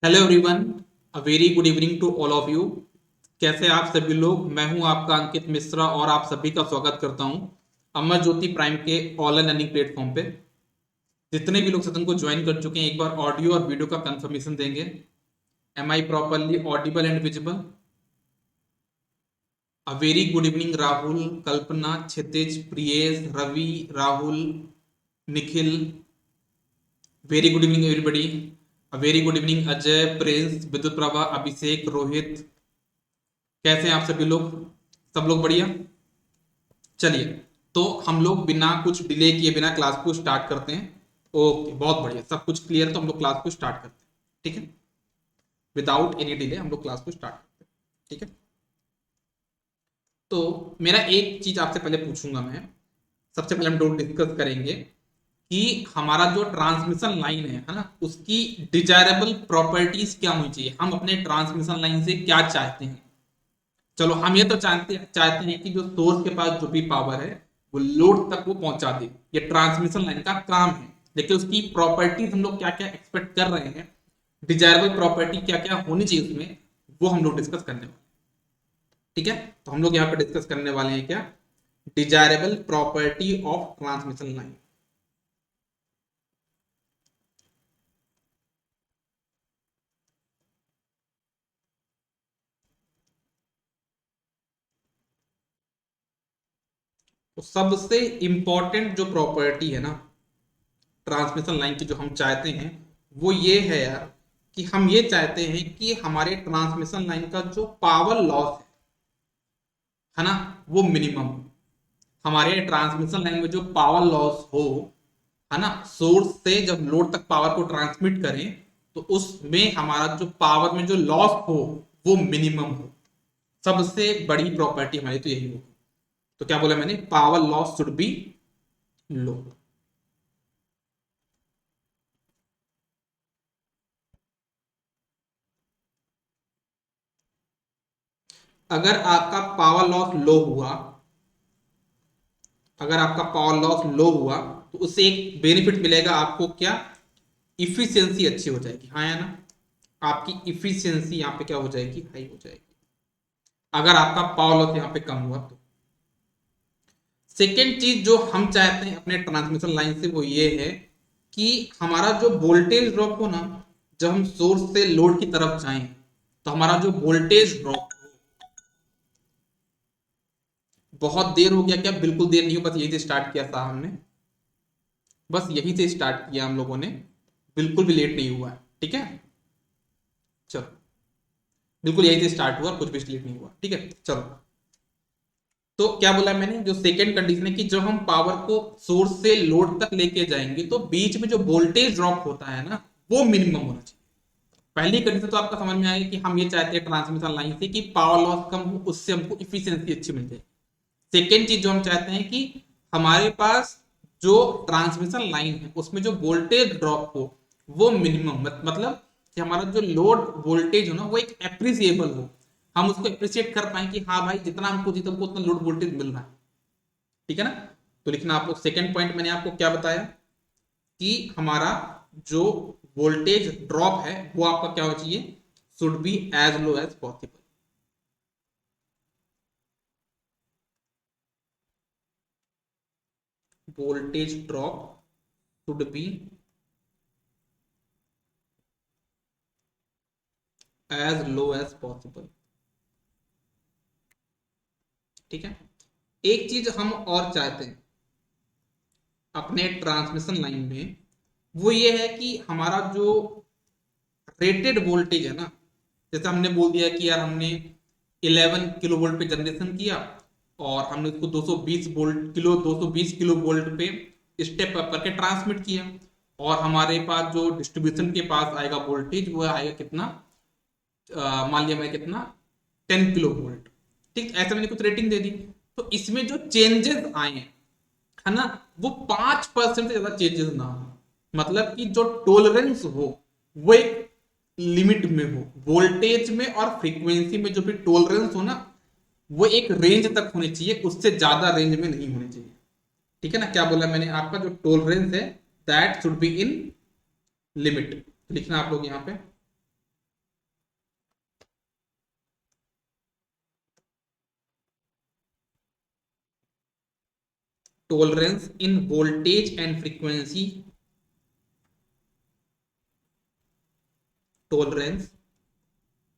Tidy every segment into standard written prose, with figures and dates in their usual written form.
Hello everyone, a very good evening to all of you. कैसे आप सभी लोग? मैं हूं आपका अंकित मिश्रा और आप सभी का स्वागत करता हूं अमर ज्योति प्राइम के ऑनलाइन लर्निंग प्लेटफॉर्म पे। जितने भी लोग सत्संग को ज्वाइन कर चुके हैं, एक बार ऑडियो और वीडियो का कंफर्मेशन देंगे। Am I properly audible and visible? A very good evening Rahul, Kalpana, Kshitij, Priyesh, Ravi, Rahul, Nikhil. Very good evening everybody. A very good evening Ajay, prince, Vidyut Prabha, अभिषेक, रोहित। कैसे हैं आप सभी लोग? सब लोग बढ़िया? चलिए, तो हम लोग बिना कुछ डिले किए बिना क्लास को स्टार्ट करते हैं। ओके, बहुत बढ़िया, सब कुछ क्लियर, तो हम लोग क्लास को स्टार्ट करते हैं। ठीक है, विदाउट एनी डिले हम लोग क्लास को स्टार्ट करते हैं। ठीक है, तो मेरा एक चीज आपसे पहले पूछूंगा मैं। सबसे पहले हम लोग डिस्कस करेंगे कि हमारा जो ट्रांसमिशन लाइन है ना, उसकी डिजायरेबल प्रॉपर्टीज क्या होनी चाहिए। हम अपने ट्रांसमिशन लाइन से क्या चाहते हैं? चलो, हम ये तो चाहते चाहते हैं कि जो सोर्स के पास जो भी पावर है वो लोड तक वो पहुंचा दे। ये ट्रांसमिशन लाइन का काम है। लेकिन उसकी प्रॉपर्टीज हम लोग क्या क्या एक्सपेक्ट कर रहे हैं, डिजायरेबल प्रॉपर्टी क्या क्या होनी चाहिए उसमें, वो हम लोग डिस्कस करने वाले। ठीक है, तो हम लोग यहाँ पे डिस्कस करने वाले हैं क्या? Desirable property of transmission line. तो सबसे इंपॉर्टेंट जो प्रॉपर्टी है ना ट्रांसमिशन लाइन की, जो हम चाहते हैं वो ये है यार, कि हम ये चाहते हैं कि हमारे ट्रांसमिशन लाइन का जो पावर लॉस है ना, वो मिनिमम हो। हमारे ट्रांसमिशन लाइन में जो पावर लॉस हो, है ना, सोर्स से जब लोड तक पावर को ट्रांसमिट करें तो उसमें हमारा जो पावर में जो लॉस हो वो मिनिमम हो। सबसे बड़ी प्रॉपर्टी हमारी तो यही हो। तो क्या बोला मैंने? पावर लॉस शुड बी लो। अगर आपका पावर लॉस लो हुआ, अगर आपका पावर लॉस लो हुआ तो उससे एक बेनिफिट मिलेगा आपको। क्या? इफिशियंसी अच्छी हो जाएगी। हाँ या ना? आपकी इफिशियंसी यहाँ पे क्या हो जाएगी? हाई हो जाएगी, अगर आपका पावर लॉस यहाँ पे कम हुआ तो। सेकेंड चीज जो हम चाहते हैं अपने ट्रांसमिशन लाइन से वो ये है कि हमारा जो वोल्टेज ड्रॉप हो ना, जब हम सोर्स से लोड की तरफ जाएं तो हमारा जो वोल्टेज ड्रॉप, बहुत देर हो गया क्या? बिल्कुल देर नहीं हो, बस यही से स्टार्ट किया था हमने। बस यहीं से स्टार्ट किया हम लोगों ने, बिल्कुल भी लेट नहीं हुआ है। ठीक है, चलो, बिल्कुल यहीं से स्टार्ट हुआ, कुछ भी लेट नहीं हुआ। ठीक है, चलो। तो क्या बोला मैंने? जो सेकंड कंडीशन है कि जब हम पावर को सोर्स से लोड तक लेके जाएंगे तो बीच में जो वोल्टेज ड्रॉप होता है ना, वो मिनिमम होना चाहिए। पहली कंडीशन तो आपका समझ में आएगी कि हम ये चाहते हैं ट्रांसमिशन लाइन से कि पावर लॉस कम हो, उससे हमको इफिशियंसी अच्छी मिल जाए। सेकेंड चीज जो हम चाहते हैं कि हमारे पास जो ट्रांसमिशन लाइन है उसमें जो वोल्टेज ड्रॉप हो वो मिनिमम, मतलब कि हमारा जो लोड वोल्टेज हो ना वो एक एप्रिसिएबल हो। हम उसको अप्रिशिएट कर पाए कि हाँ भाई, जितना हमको चाहिए हमको उतना लोड वोल्टेज मिल रहा है। ठीक है ना? तो लिखना आप लोग, सेकेंड पॉइंट मैंने आपको क्या बताया कि हमारा जो वोल्टेज ड्रॉप है वो आपका क्या होना चाहिए? Should be as low as possible. Voltage drop should be as low as possible. ठीक है, एक चीज हम और चाहते हैं अपने ट्रांसमिशन लाइन में, वो ये है कि हमारा जो रेटेड वोल्टेज है ना, जैसे हमने बोल दिया कि यार हमने 11 किलो वोल्ट पे जनरेशन किया और हमने उसको 220 वोल्ट किलो 220 किलो वोल्ट पे स्टेप अप करके ट्रांसमिट किया, और हमारे पास जो डिस्ट्रीब्यूशन के पास आएगा वोल्टेज वो आएगा कितना? मान लिया मैं कितना? 10 किलो वोल्ट। ठीक, ऐसे मैंने कुछ रेटिंग दे दी। तो इसमें जो चेंजेस आए हैं, है ना, वो 5% से ज्यादा चेंजेस ना हो। मतलब कि जो टोलरेंस हो वो एक लिमिट में हो, वोल्टेज में और फ्रीक्वेंसी में जो भी टोलरेंस हो ना, वो एक रेंज तक होनी चाहिए, उससे ज्यादा रेंज में नहीं होनी चाहिए। ठीक है ना? क्या बोला मैंने? आपका जो टोलरेंस है that should be in limit. लिखना आप लोग यहाँ पे, tolerance in voltage and frequency, tolerance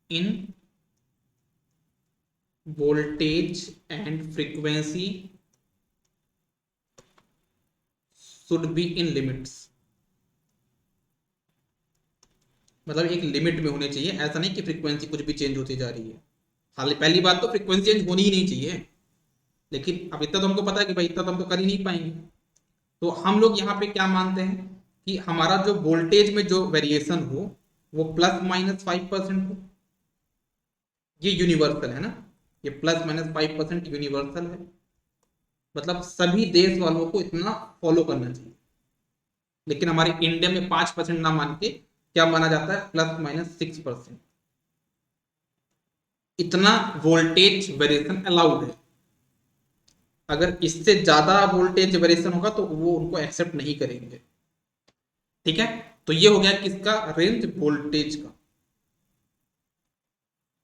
in voltage and frequency should be in limits. मतलब एक लिमिट में होने चाहिए, ऐसा नहीं कि फ्रीक्वेंसी कुछ भी चेंज होती जा रही है। हाल पहली बात तो फ्रीक्वेंसी चेंज होनी ही नहीं चाहिए, लेकिन अब इतना तो हमको पता है कि भाई इतना तो हम तो कर ही नहीं पाएंगे। तो हम लोग यहाँ पे क्या मानते हैं कि हमारा जो वोल्टेज में जो वेरिएशन हो वो ±5% हो। ये यूनिवर्सल है ना, ये ±5% यूनिवर्सल है, मतलब सभी देश वालों को इतना फॉलो करना चाहिए। लेकिन हमारे इंडिया में 5% ना मान के क्या माना जाता है, ±6%। इतना वोल्टेज वेरिएशन अलाउड है। अगर इससे ज्यादा वोल्टेज वेरिएशन होगा तो वो उनको एक्सेप्ट नहीं करेंगे। ठीक है, तो ये हो गया किसका रेंज, वोल्टेज का।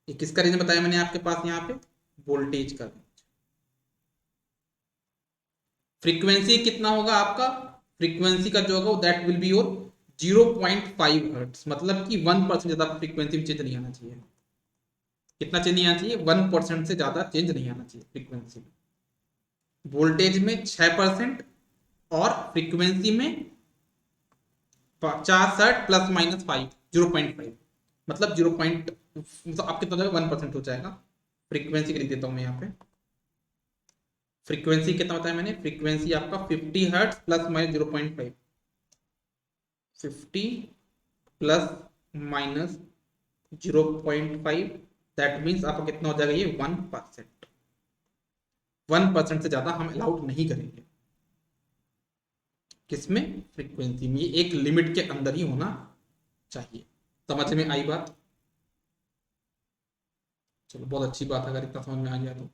ये किसका रेंज बताया मैंने आपके पास यहाँ पे, वोल्टेज का रेंज। फ्रीक्वेंसी कितना होगा आपका, फ्रीक्वेंसी का जो होगा that will be your 0.5 hertz, मतलब कि 1% ज्यादा फ्रीक्वेंसी में चेंज नहीं आना चाहिए। कितना चेंज नहीं आना चाहिए, 1% से ज्यादा चेंज नहीं आना चाहिए फ्रीक्वेंसी में। वोल्टेज में 6% और फ्रीक्वेंसी में 50 ±5 0.5, मतलब 0. मतलब आपके तो 1% हो जाएगा। फ्रीक्वेंसी लिख देता हूं मैं यहाँ पे। फ्रीक्वेंसी कितना बताया मैंने, फ्रीक्वेंसी आपका 50 हर्ट्ज ±0.5, 50 ±0.5, दैट मीन्स आपका कितना हो जाएगा ये 1%। 1% से ज्यादा हम अलाउड नहीं करेंगे। किसमें, फ्रीक्वेंसी में। ये एक लिमिट के अंदर ही होना चाहिए। समझ में आई बात, चलो बहुत अच्छी बात है अगर इतना समझ में आ गया तो।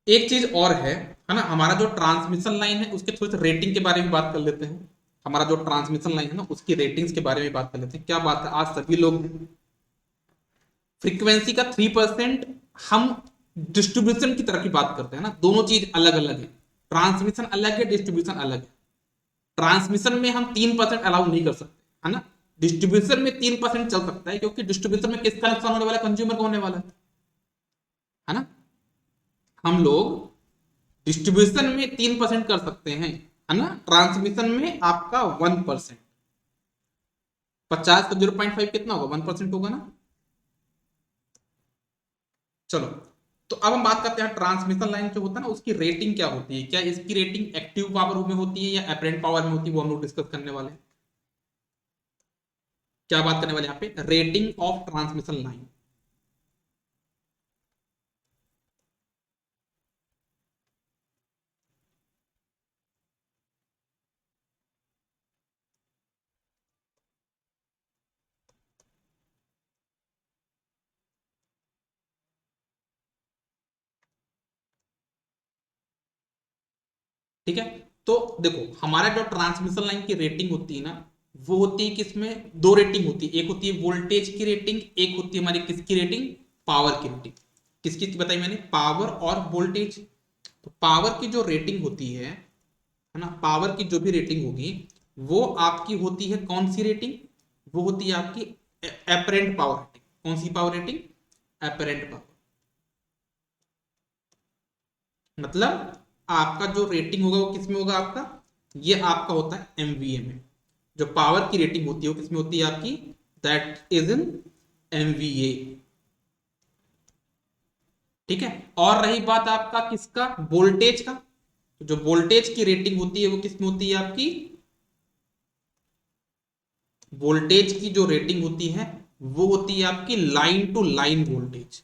एक चीज और है ना, हमारा जो ट्रांसमिशन लाइन है उसके थोड़ी सी रेटिंग के बारे में बात कर लेते हैं। हमारा जो ट्रांसमिशन लाइन है ना उसकी रेटिंग्स के बारे में बात कर लेते हैं। क्या बात है, आज सभी लोग फ्रीक्वेंसी का 3%, हम डिस्ट्रीब्यूशन की तरफ की बात करते हैं ना। दोनों चीज अलग अलग है, ट्रांसमिशन अलग है, डिस्ट्रीब्यूशन अलग है। ट्रांसमिशन में हम 3% अलाउ नहीं कर सकते, है ना। डिस्ट्रीब्यूशन में 3% चल सकता है, क्योंकि डिस्ट्रीब्यूशन में किसका नुकसान होने वाला है, कंज्यूमर को होने वाला है ना। हम लोग डिस्ट्रीब्यूशन में 3% कर सकते हैं, है ना। ट्रांसमिशन में आपका 1%। 50 का 0.5 कितना होगा, 1% होगा ना। चलो, तो अब हम बात करते हैं ट्रांसमिशन लाइन जो होता है ना उसकी रेटिंग क्या होती है। क्या इसकी रेटिंग एक्टिव पावर में होती है या अपरेंट पावर में होती है, वो हम लोग डिस्कस करने वाले हैं। क्या बात करने वाले यहाँ पे, रेटिंग ऑफ ट्रांसमिशन लाइन। ठीक है, तो देखो हमारा जो ट्रांसमिशन लाइन की रेटिंग होती है ना, वो होती है किसमें, दो रेटिंग होती है। एक होती है वोल्टेज की रेटिंग, एक होती है हमारी किसकी रेटिंग, पावर की रेटिंग। किसकी बताई मैंने, पावर और वोल्टेज। तो पावर की जो रेटिंग होती है ना, पावर की जो भी रेटिंग होगी वो आपकी होती है कौन सी रेटिंग, वो होती है आपकी एपरेंट पावर रेटिंग। कौन सी पावर रेटिंग, एपरेंट पावर। मतलब आपका जो रेटिंग होगा वो किसमें होगा आपका, ये आपका होता है एमवीए में। जो पावर की रेटिंग होती है वो किसमें होती है आपकी, दैट इज इन एमवीए। ठीक है, और रही बात आपका किसका, वोल्टेज का। तो जो वोल्टेज की रेटिंग होती है वो किसमें होती है आपकी, वोल्टेज की जो रेटिंग होती है वो होती है आपकी लाइन टू लाइन वोल्टेज।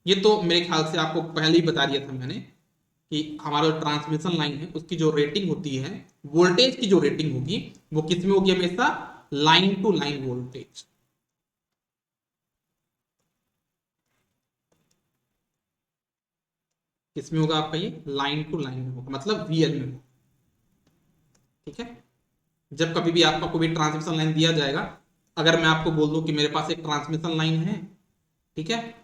ये तो मेरे ख्याल से आपको पहले ही बता दिया था मैंने कि हमारा जो ट्रांसमिशन लाइन है उसकी जो रेटिंग होती है, वोल्टेज की जो रेटिंग होगी वो किसमें होगी हमेशा, लाइन टू लाइन वोल्टेज। किसमें होगा आपका, ये लाइन टू लाइन में होगा, मतलब वीएल में होगा। ठीक है, जब कभी भी आपका कोई ट्रांसमिशन लाइन दिया जाएगा, अगर मैं आपको बोल दूं कि मेरे पास एक ट्रांसमिशन लाइन है, ठीक है,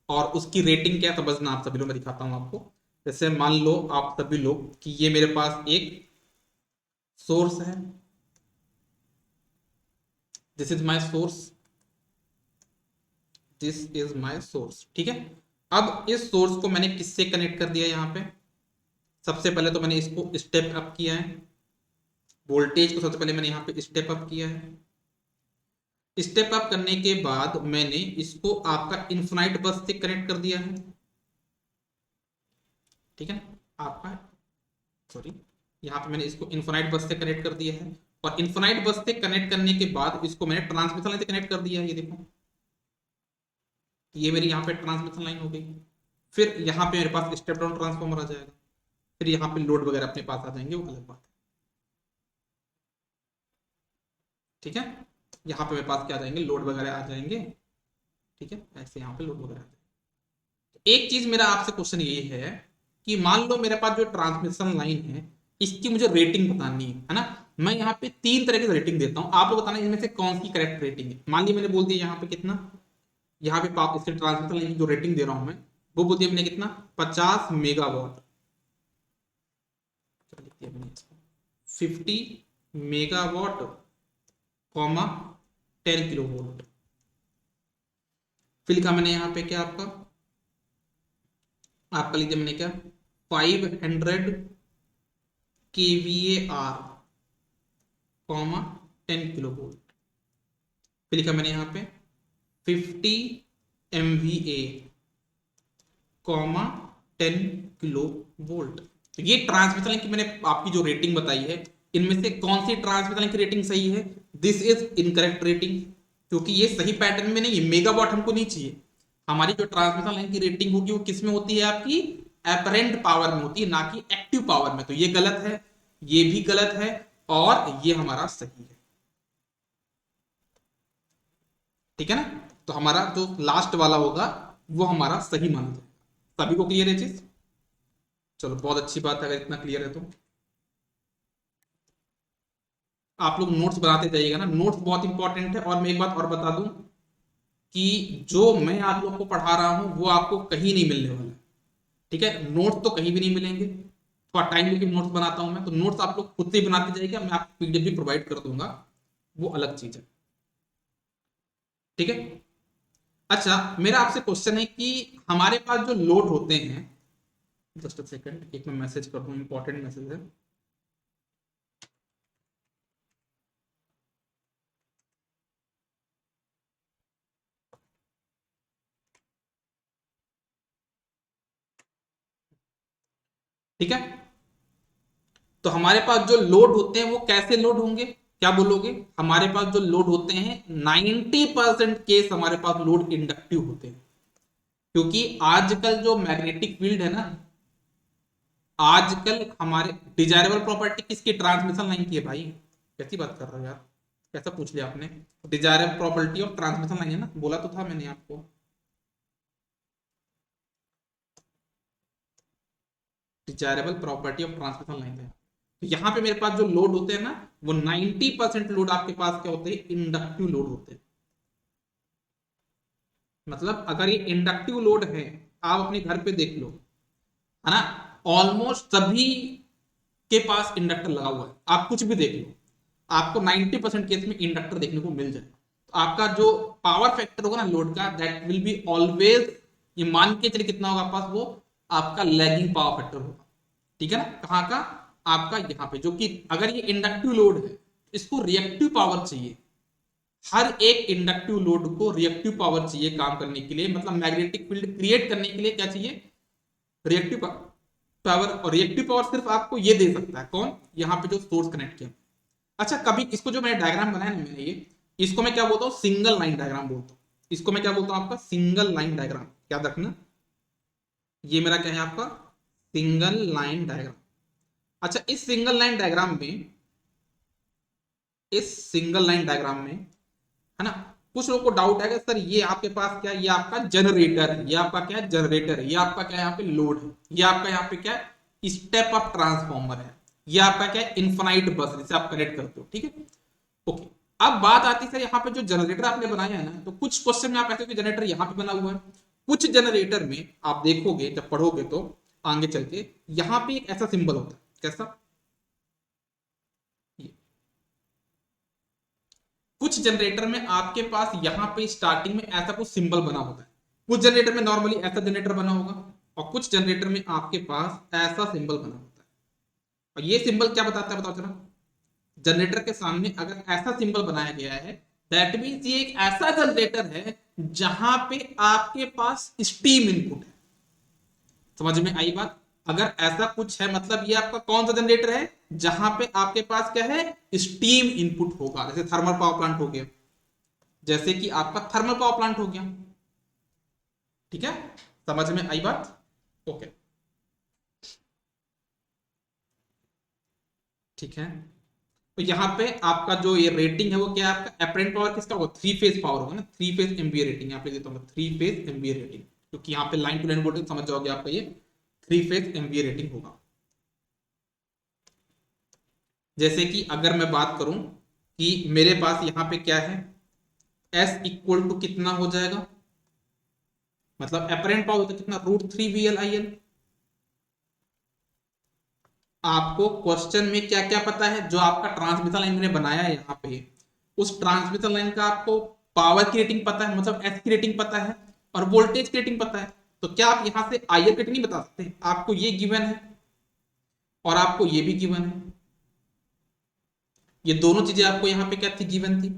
और उसकी रेटिंग क्या है, तो बस ना आप सभी लोग मैं दिखाता हूं आपको। जैसे मान लो आप सभी लोग कि ये मेरे पास एक सोर्स है, this is my source, this is my source, ठीक है। अब इस सोर्स को मैंने किससे कनेक्ट कर दिया यहाँ पे, सबसे पहले तो मैंने इसको स्टेप अप किया है, वोल्टेज को सबसे पहले मैंने यहाँ पे स्टेप अप किया है। स्टेप अप करने के बाद मैंने इसको आपका इन्फिनाइट बस से कनेक्ट कर दिया है, ठीक है। आपका सॉरी, यहाँ पे मैंने इसको इन्फिनाइट बस से कनेक्ट कर दिया है, और इन्फिनाइट बस से कनेक्ट करने के बाद इसको मैंने ट्रांसमिशन लाइन से कनेक्ट कर दिया है, ये देखो ये मेरी यहाँ पे ट्रांसमिशन लाइन हो गई। फिर यहाँ पे मेरे पास स्टेप डाउन ट्रांसफॉर्मर आ जाएगा, फिर यहाँ पे लोड वगैरह अपने पास आ जाएंगे, वो अलग बात है, ठीक है। यहाँ पे मेरे पास क्या आ जाएंगे, लोड वगैरह आ जाएंगे, ठीक है, ऐसे यहाँ पे लोड वगैरह आ जाएंगे। एक चीज मेरा आपसे क्वेश्चन ये है कि मान लो मेरे पास जो ट्रांसमिशन लाइन है इसकी मुझे रेटिंग बतानी है ना। मैं यहाँ पे 3 तरह की रेटिंग देता हूँ, आप लोग बताना इनमें से कौन सी करेक्ट रेटिंग है। मान ली मैंने बोल दिया यहाँ पे कितना, यहाँ पे इसके ट्रांसमिशन लाइन की जो रेटिंग दे रहा हूं मैं, वो बोल दिया मैंने कितना, 50 megawatt, 50 megawatt comma 10 kilo volt. फिर लिखा मैंने यहाँ पे क्या आपका लीजिए मैंने क्या 500 kVAR कॉमा 10 किलो वोल्ट। फिर लिखा मैंने यहाँ पे 50 MVA कॉमा 10 किलो वोल्ट। ये ट्रांसमिशन लाइन की मैंने आपकी जो रेटिंग बताई है, इनमें से कौन सी ट्रांसमिशन लाइन की रेटिंग सही है, दिस इज इनकरेक्ट रेटिंग, क्योंकि ये सही पैटर्न में नहीं है, मेगावाट हमको नहीं चाहिए। हमारी जो ट्रांसमिशन लाइन की रेटिंग होगी वो किस में होती है, आपकी एपरेंट पावर में होती है, ना कि एक्टिव पावर में। तो ये गलत है, ये भी गलत है, और ये हमारा सही है, ठीक है ना। तो हमारा जो लास्ट वाला होगा वो हमारा सही माना जाएगा। सभी को क्लियर है चीज, चलो बहुत अच्छी बात है, अगर इतना क्लियर है तो आप लोग नोट्स बनाते जाइएगा ना, नोट्स बहुत इंपॉर्टेंट है। और मैं एक बात और बता दूं कि जो मैं आप लोग को पढ़ा रहा हूं वो आपको कहीं नहीं मिलने वाला है, ठीक है। नोट्स तो कहीं भी नहीं मिलेंगे, थोड़ा टाइम लेके नोट्स बनाता हूं मैं, तो नोट्स आप लोग खुद से ही बनाते जाइएगा, मैं आपको पीडीएफ भी प्रोवाइड कर दूंगा, वो अलग चीज है, ठीक है। अच्छा, मेरा आपसे क्वेश्चन है कि हमारे पास जो लोड होते हैं, जस्ट अ सेकंड, एक मैं मैसेज कर दूं, इंपॉर्टेंट मैसेज है। ठीक है, तो हमारे पास जो लोड होते हैं वो कैसे लोड होंगे, क्या बोलोगे। हमारे पास जो लोड होते हैं 90% केस हमारे पास लोड इंडक्टिव होते हैं, क्योंकि आजकल जो मैग्नेटिक फील्ड है ना, आजकल हमारे डिजायरेबल प्रॉपर्टी किसकी, ट्रांसमिशन लाइन की है भाई। कैसी बात कर रहे हो यार, कैसा पूछ लिया आपने। Desirable property of transmission line है ना, बोला तो था मैंने आपको। Desirable property of transmission line है। तो यहाँ पे मेरे पास जो लोड होते हैं ना, वो 90% लोड आपके पास क्या होते हैं, इंडक्टिव लोड होते हैं। मतलब अगर ये इंडक्टिव लोड है, आप अपने घर पे देख लो, है ना, ऑलमोस्ट सभी के पास इंडक्टर लगा हुआ है, आप कुछ भी देख लो, आपको 90% केस में इंडक्टर देखने को मिल जाए। तो आपका जो पावर फैक्टर होगा ना लोड का, दैट विल बी ऑलवेज, ये मान के चलिए कितना होगा पास, वो आपका लैगिंग पावर फैक्टर होगा, ठीक है ना। कहाँ का, आपका यहाँ पे, जो कि अगर ये इंडक्टिव लोड है, इसको रिएक्टिव पावर चाहिए। हर एक इंडक्टिव लोड को रिएक्टिव पावर चाहिए काम करने के लिए, मतलब मैग्नेटिक फील्ड क्रिएट करने के लिए क्या चाहिए, रिएक्टिव पावर। और रिएक्टिव पावर सिर्फ आपको ये दे सकता है कौन, यहाँ पे जो सोर्स कनेक्ट किया। अच्छा, कभी इसको जो मैंने डायग्राम बनाया ना मैंने, ये इसको मैं क्या बोलता हूँ, सिंगल लाइन डायग्राम बोलता हूँ। इसको मैं क्या बोलता हूँ, आपका सिंगल लाइन डायग्राम, याद रखना। ये मेरा क्या है, आपका सिंगल लाइन डायग्राम। अच्छा, इस सिंगल लाइन डायग्राम में, इस सिंगल लाइन डायग्राम में, है ना, कुछ लोगों को डाउट है कि सर ये आपके पास क्या है, ये आपका जनरेटर है, ये आपका क्या है, जनरेटर है, ये आपका क्या है, यहाँ पे लोड है, ये आपका यहाँ पे क्या है, स्टेप अप ट्रांसफॉर्मर है, ये आपका क्या है, इनफाइनाइट बस जिसे आप कनेक्ट करते हो, ठीक है। ओके, अब बात आती है सर यहाँ पे जो जनरेटर आपने बनाया है ना, तो कुछ क्वेश्चन में आप ऐसे जनरेटर यहाँ पे बना हुआ है, कुछ जनरेटर में आप देखोगे जब पढ़ोगे तो आगे चल के यहां पे एक ऐसा सिंबल होता है, कैसा, ये। कुछ जनरेटर में आपके पास यहां पे स्टार्टिंग में ऐसा कुछ सिंबल बना होता है, कुछ जनरेटर में नॉर्मली ऐसा जनरेटर बना होगा, और कुछ जनरेटर में आपके पास ऐसा सिंबल बना होता है। और ये सिंबल क्या बताता है, बताओ जरा। जनरेटर के सामने अगर ऐसा सिंबल बनाया गया है, दैट मीन्स ये एक ऐसा जनरेटर है जहां पे आपके पास स्टीम इनपुट है। समझ में आई बात। अगर ऐसा कुछ है मतलब ये आपका कौन सा जनरेटर है, जहां पे आपके पास क्या है, स्टीम इनपुट होगा। जैसे थर्मल पावर प्लांट हो गया, जैसे कि आपका थर्मल पावर प्लांट हो गया, ठीक है, समझ में आई बात। ओके, ठीक है। तो यहाँ पे आपका जो ये रेटिंग है वो क्या है, आपका अपरेंट पावर किसका होगा, थ्री फेज पावर होगा ना, थ्री फेज एमवीए रेटिंग यहाँ पे देता हूँ, थ्री फेज एमवीए रेटिंग, क्योंकि यहाँ पे लाइन टू लाइन वोल्टेज समझ जाओगे आपका ये थ्री फेज एमवीए रेटिंग होगा। जैसे कि अगर मैं बात करूं कि मेरे पास यहाँ पे क्या है, एस इक्वल टू कितना हो जाएगा, मतलब अपरेंट पावर होता है कितना, root three V L I L. आपको क्वेश्चन में क्या क्या पता है, जो आपका ट्रांसमिशन लाइन मैंने बनाया है यहाँ पे, उस ट्रांसमिशन लाइन का आपको पावर की रेटिंग पता है, मतलब एस की रेटिंग पता है, और वोल्टेज की रेटिंग पता है। तो क्या आप यहां से आई एल की रेटिंग नहीं बता सकते, आपको ये गिवन है और आपको ये भी गिवन है, ये दोनों चीजें आपको यहाँ पे क्या थी, गिवन थी।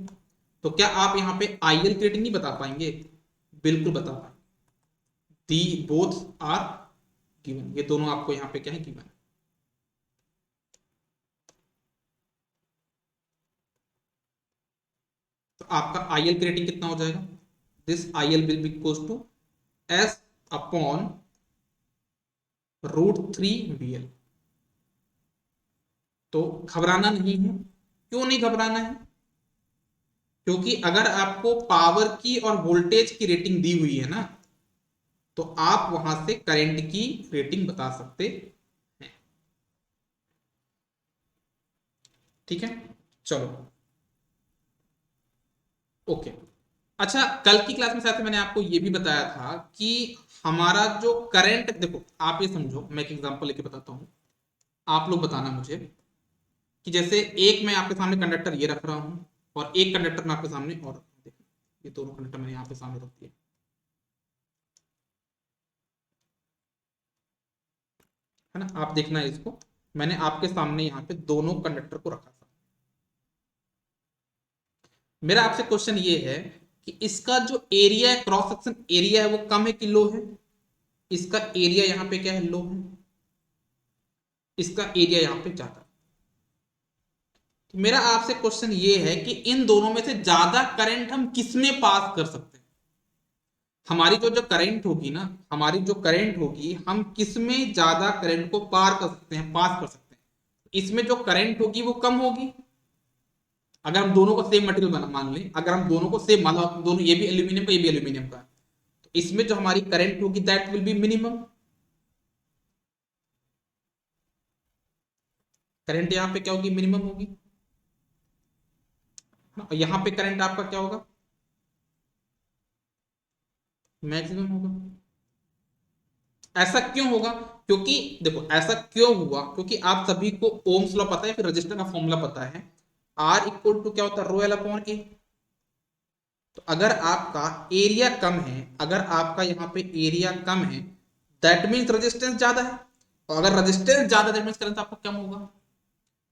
तो क्या आप यहाँ पे आई एल की रेटिंग नहीं बता पाएंगे, बिल्कुल बता पाएंगे। दी बोथ आर गिवन, ये दोनों आपको यहाँ पे क्या है, गिवन। तो आपका आई एल की रेटिंग कितना हो जाएगा, this I L will be equal to S upon root three B L. तो घबराना नहीं है, क्यों नहीं घबराना है, क्योंकि अगर आपको पावर की और वोल्टेज की रेटिंग दी हुई है ना, तो आप वहां से करंट की रेटिंग बता सकते हैं, ठीक है। चलो, ओके। अच्छा, कल की क्लास में शायद मैंने आपको ये भी बताया था कि हमारा जो करंट, देखो आप ये समझो, मैं एक एग्जांपल लेके बताता हूं, आप लोग बताना मुझे कि जैसे एक मैं आपके सामने कंडक्टर ये रख रहा हूं, और एक कंडक्टर मैं आपके सामने और रख रहा हूं, देखो ये दोनों कंडक्टर मैंने यहाँ पे सामने रख दिए, है ना। आप देखना है इसको, मैंने आपके सामने यहाँ पे दोनों कंडक्टर को रखा था। मेरा आपसे क्वेश्चन ये है कि इसका जो एरिया है, क्रॉस सेक्शन एरिया है, वो कम है कि लो है, इसका एरिया यहाँ पे क्या है, लो है, इसका एरिया यहाँ पे ज्यादा। तो मेरा आपसे क्वेश्चन ये है कि इन दोनों में से ज्यादा करंट हम किसमें पास कर सकते हैं, हमारी जो करंट होगी ना, हमारी जो करंट होगी, हम किसमें ज्यादा करंट को पार कर सकते हैं, पास कर सकते हैं। इसमें जो करंट होगी वो कम होगी, अगर हम दोनों को सेम मटेरियल मान लें, अगर हम दोनों को सेम मान लो, दोनों ये भी एल्यूमिनियम का ये भी एल्यूमिनियम का, तो इसमें जो हमारी करंट होगी that will be minimum. Current यहाँ पे क्या होगी, मिनिमम होगी, और यहाँ पे करंट आपका क्या होगा, मैक्सिमम होगा। ऐसा क्यों होगा, क्योंकि देखो ऐसा क्यों हुआ, क्योंकि आप सभी को ओम्स लॉ पता है, फिर रजिस्टर का फॉर्मूला पता है, आर इक्वल टू क्या होता है, रो एल अपॉन ए। तो अगर आपका एरिया कम है, अगर आपका यहाँ पे एरिया कम है, दैट मीन्स रेजिस्टेंस ज्यादा है, और अगर रेजिस्टेंस ज्यादा दैट मीन्स करंट आपका कम होगा।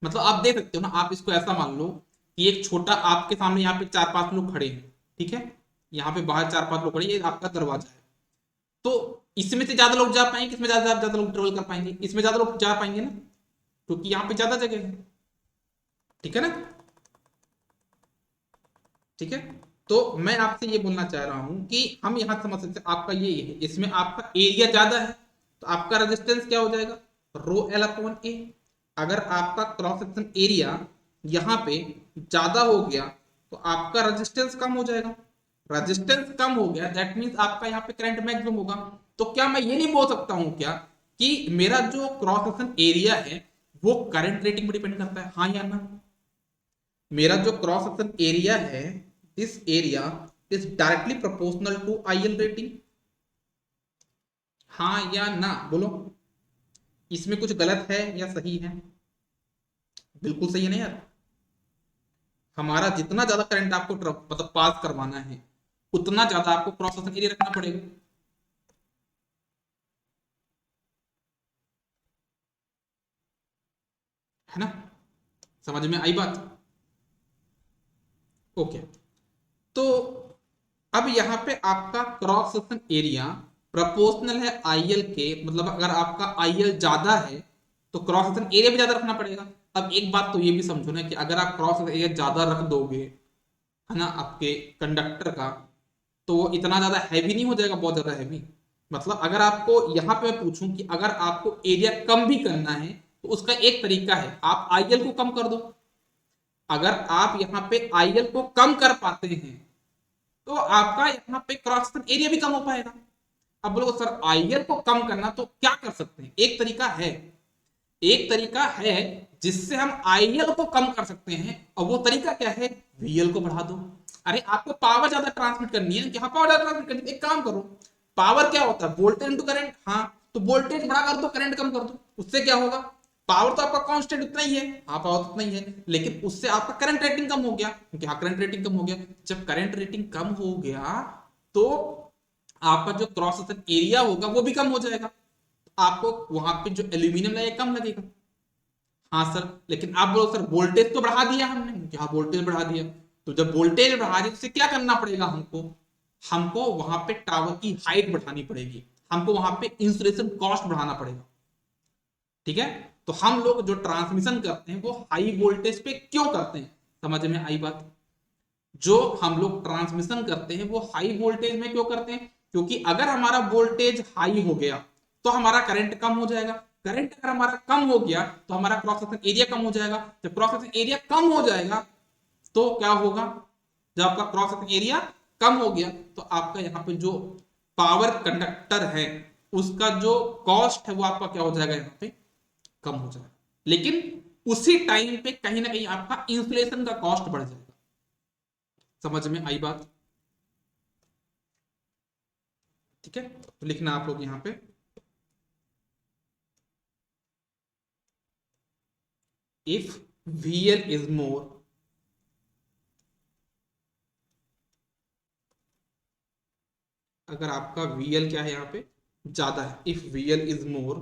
मतलब आप देख सकते हो ना, आप इसको ऐसा मान लो कि एक छोटा, आपके सामने यहाँ पे चार पांच लोग खड़े हैं, ठीक है, यहाँ पे बाहर चार पांच लोग खड़े, ये आपका दरवाजा है। तो इसमें से ज्यादा लोग जा पाएंगे, इसमें ज्यादा ज्यादा लोग ट्रेवल कर पाएंगे, इसमें ज्यादा लोग जा पाएंगे ना, क्योंकि यहाँ पे ज्यादा जगह है, ठीक है ना, ठीक है। तो मैं आपसे ये बोलना चाह रहा हूं कि हम यहां समझ सकते हैं, आपका ये है, इसमें आपका एरिया ज्यादा है, तो आपका रेजिस्टेंस क्या हो जाएगा, रो एल अपॉन ए। अगर आपका क्रॉस सेक्शन एरिया यहाँ पे ज्यादा हो गया, तो आपका रेजिस्टेंस कम हो जाएगा, रेजिस्टेंस कम हो गया दैट मीन्स आपका यहाँ पे करंट मैक्सिमम होगा। तो क्या मैं ये नहीं बोल सकता हूँ क्या कि मेरा जो क्रॉस सेक्शन एरिया है वो करंट रेटिंग पर डिपेंड करता है, हाँ या ना। मेरा जो क्रॉस सेक्शन एरिया है, this area is directly proportional to IL rating, हाँ या ना बोलो। इसमें कुछ गलत है या सही है? बिल्कुल सही है ना यार। हमारा जितना ज्यादा करंट आपको मतलब पास करवाना है, उतना ज्यादा आपको क्रॉस सेक्शन एरिया रखना पड़ेगा, है ना? समझ में आई बात? ओके। तो अब यहाँ पे आपका क्रॉस सेक्शन एरिया प्रोपोर्शनल है आईएल के, मतलब अगर आपका आईएल ज्यादा है तो क्रॉस सेक्शन एरिया भी ज्यादा रखना पड़ेगा। अब एक बात तो ये भी समझो ना कि अगर आप क्रॉस सेक्शन एरिया ज्यादा रख दोगे, है ना, आपके कंडक्टर का, तो वो इतना ज्यादा हैवी नहीं हो जाएगा, बहुत ज्यादा हैवी। मतलब अगर आपको यहाँ पे मैं पूछूं कि अगर आपको एरिया कम भी करना है तो उसका एक तरीका है, आप आईएल को कम कर दो। अगर आप यहाँ पे आईएल को कम कर पाते हैं तो आपका यहाँ पे क्रॉस सेक्शन एरिया भी कम हो पाएगा। अब बोलो सर आईएल को कम करना तो क्या कर सकते हैं? एक तरीका है, एक तरीका है जिससे हम आईएल को कम कर सकते हैं, और वो तरीका क्या है? वीएल को बढ़ा दो। अरे आपको पावर ज्यादा ट्रांसमिट करनी है, क्या पावर ज्यादा ट्रांसमिट करनी है, एक काम करो, पावर क्या होता है? Voltage into current. हाँ, तो वोल्टेज बड़ा कर दो, करंट कम कर दो, उससे क्या होगा? पावर तो आपका कांस्टेंट उतना ही है, हाँ पावर तो उतना ही है, लेकिन उससे आपका करंट रेटिंग कम हो गया, क्योंकि हाँ करंट रेटिंग कम हो गया। जब करंट रेटिंग कम हो गया तो आपका जो क्रॉस सेक्शन एरिया होगा वो भी कम हो जाएगा, आपको वहां पे जो एल्यूमिनियम लगेगा कम लगेगा। हाँ सर, लेकिन आप बोलो सर वोल्टेज तो बढ़ा दिया हमने, हाँ वोल्टेज बढ़ा दिया, तो जब वोल्टेज बढ़ा दिया तो क्या करना पड़ेगा हमको? हमको वहां पे टावर की हाइट बढ़ानी पड़ेगी, हमको वहां पे इंसुलेशन कॉस्ट बढ़ाना पड़ेगा। ठीक है? तो हम लोग जो ट्रांसमिशन करते हैं वो हाई वोल्टेज पे क्यों करते हैं? समझ में आई बात? जो हम लोग ट्रांसमिशन करते हैं वो हाई वोल्टेज में क्यों करते हैं? क्योंकि अगर हमारा वोल्टेज हाई हो गया तो हमारा करंट कम हो जाएगा, करंट अगर हमारा कम हो गया तो हमारा क्रॉस सेक्शन एरिया कम हो जाएगा, जब क्रॉस सेक्शन एरिया कम हो जाएगा तो क्या होगा? जब आपका क्रॉस सेक्शन एरिया कम हो गया तो आपका यहाँ पे जो पावर कंडक्टर है उसका जो कॉस्ट है वो आपका क्या हो जाएगा? यहाँ पे कम हो जाएगा। लेकिन उसी टाइम पे कहीं ना कहीं आपका इंसुलेशन का कॉस्ट बढ़ जाएगा। समझ में आई बात? ठीक है, तो लिखना आप लोग यहां पे इफ VL इज मोर, अगर आपका VL क्या है यहाँ पे? ज्यादा है, इफ VL इज मोर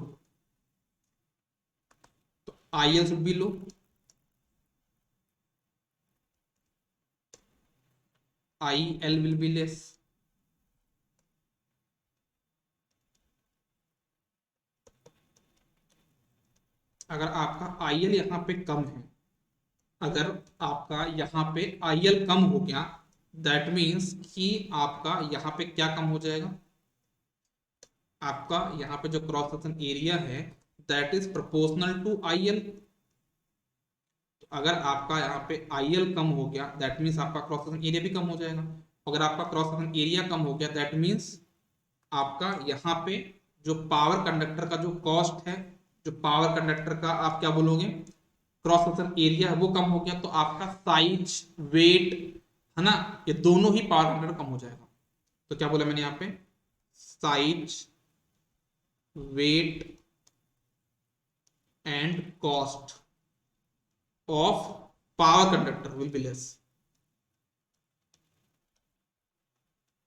तो IL should be low. IL will be less. अगर आपका IL यहाँ पे कम है, अगर आपका यहाँ पे IL कम हो गया, दैट मीन्स कि आपका यहाँ पे क्या कम हो जाएगा? आपका यहाँ पे जो क्रॉस सेक्शन एरिया है that is proportional to IL। तो अगर आपका यहाँ पे IL कम हो गया दैट मीन्स आपका क्रॉस सेक्शन एरिया भी कम हो जाएगा। अगर आपका क्रॉस सेक्शन एरिया कम हो गया दैट मीन्स आपका यहाँ पे जो पावर कंडक्टर का जो कॉस्ट है, जो पावर कंडक्टर का आप क्या बोलोगे, क्रॉस सेक्शन एरिया है, वो कम हो गया, तो आपका साइज, वेट, है ना, ये दोनों ही पावर कंडक्टर कम हो जाएगा। तो क्या बोला मैंने यहाँ पे? Size, weight and cost of power conductor will be less,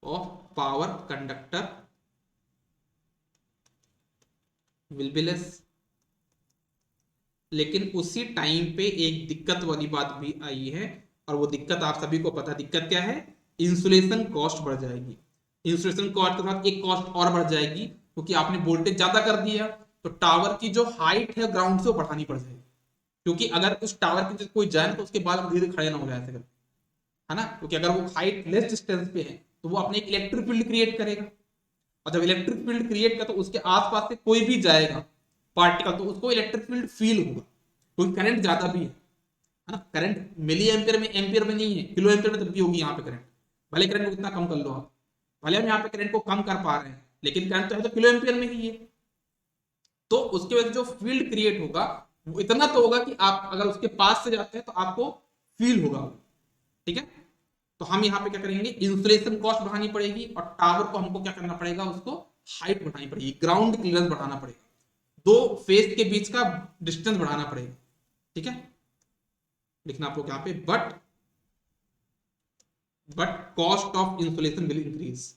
of power conductor will be less. लेकिन उसी टाइम पे एक दिक्कत वाली बात भी आई है, और वो दिक्कत आप सभी को पता है, दिक्कत क्या है? इंसुलेशन कॉस्ट बढ़ जाएगी। इंसुलेशन कॉस्ट के साथ एक कॉस्ट और बढ़ जाएगी, क्योंकि आपने वोल्टेज ज्यादा कर दिया तो टावर की जो हाइट है ग्राउंड से वो बढ़ानी पड़ जाएगी, क्योंकि अगर उस टावर के कोई जाए तो उसके बाल धीरे खड़े ना हो जाए, है ना, क्योंकि अगर वो हाइट लेस डिस्टेंस पे है तो वो अपने एक इलेक्ट्रिक फील्ड क्रिएट करेगा, और जब इलेक्ट्रिक फील्ड क्रिएट कर तो उसके आसपास से कोई भी जाएगा पार्टिकल तो उसको इलेक्ट्रिक फील्ड फील होगा, क्योंकि करंट ज्यादा भी है ना, करंट मिली एम्पियर में, एम्पियर में नहीं है, किलो एम्पियर में तब भी होगी यहाँ पे करंट। भले करंट को कितना कम कर लो आप, भले हम यहाँ पे करंट को कम कर पा रहे हैं, लेकिन करंट तो है तो किलो एम्पियर में ही है, तो उसके वजह से जो फील्ड क्रिएट होगा वो इतना तो होगा कि आप अगर उसके पास से जाते हैं तो आपको फील होगा। ठीक है, तो हम यहाँ पे क्या करेंगे? इंसुलेशन कॉस्ट बढ़ानी पड़ेगी, और टावर को हमको क्या करना पड़ेगा? उसको हाइट बढ़ानी पड़ेगी, ग्राउंड क्लियरेंस बढ़ाना पड़ेगा। दो फेस के बीच का डिस्टेंस बढ़ाना पड़ेगा, ठीक है। लिखना आप लोग यहां पे, but cost of insulation will increase.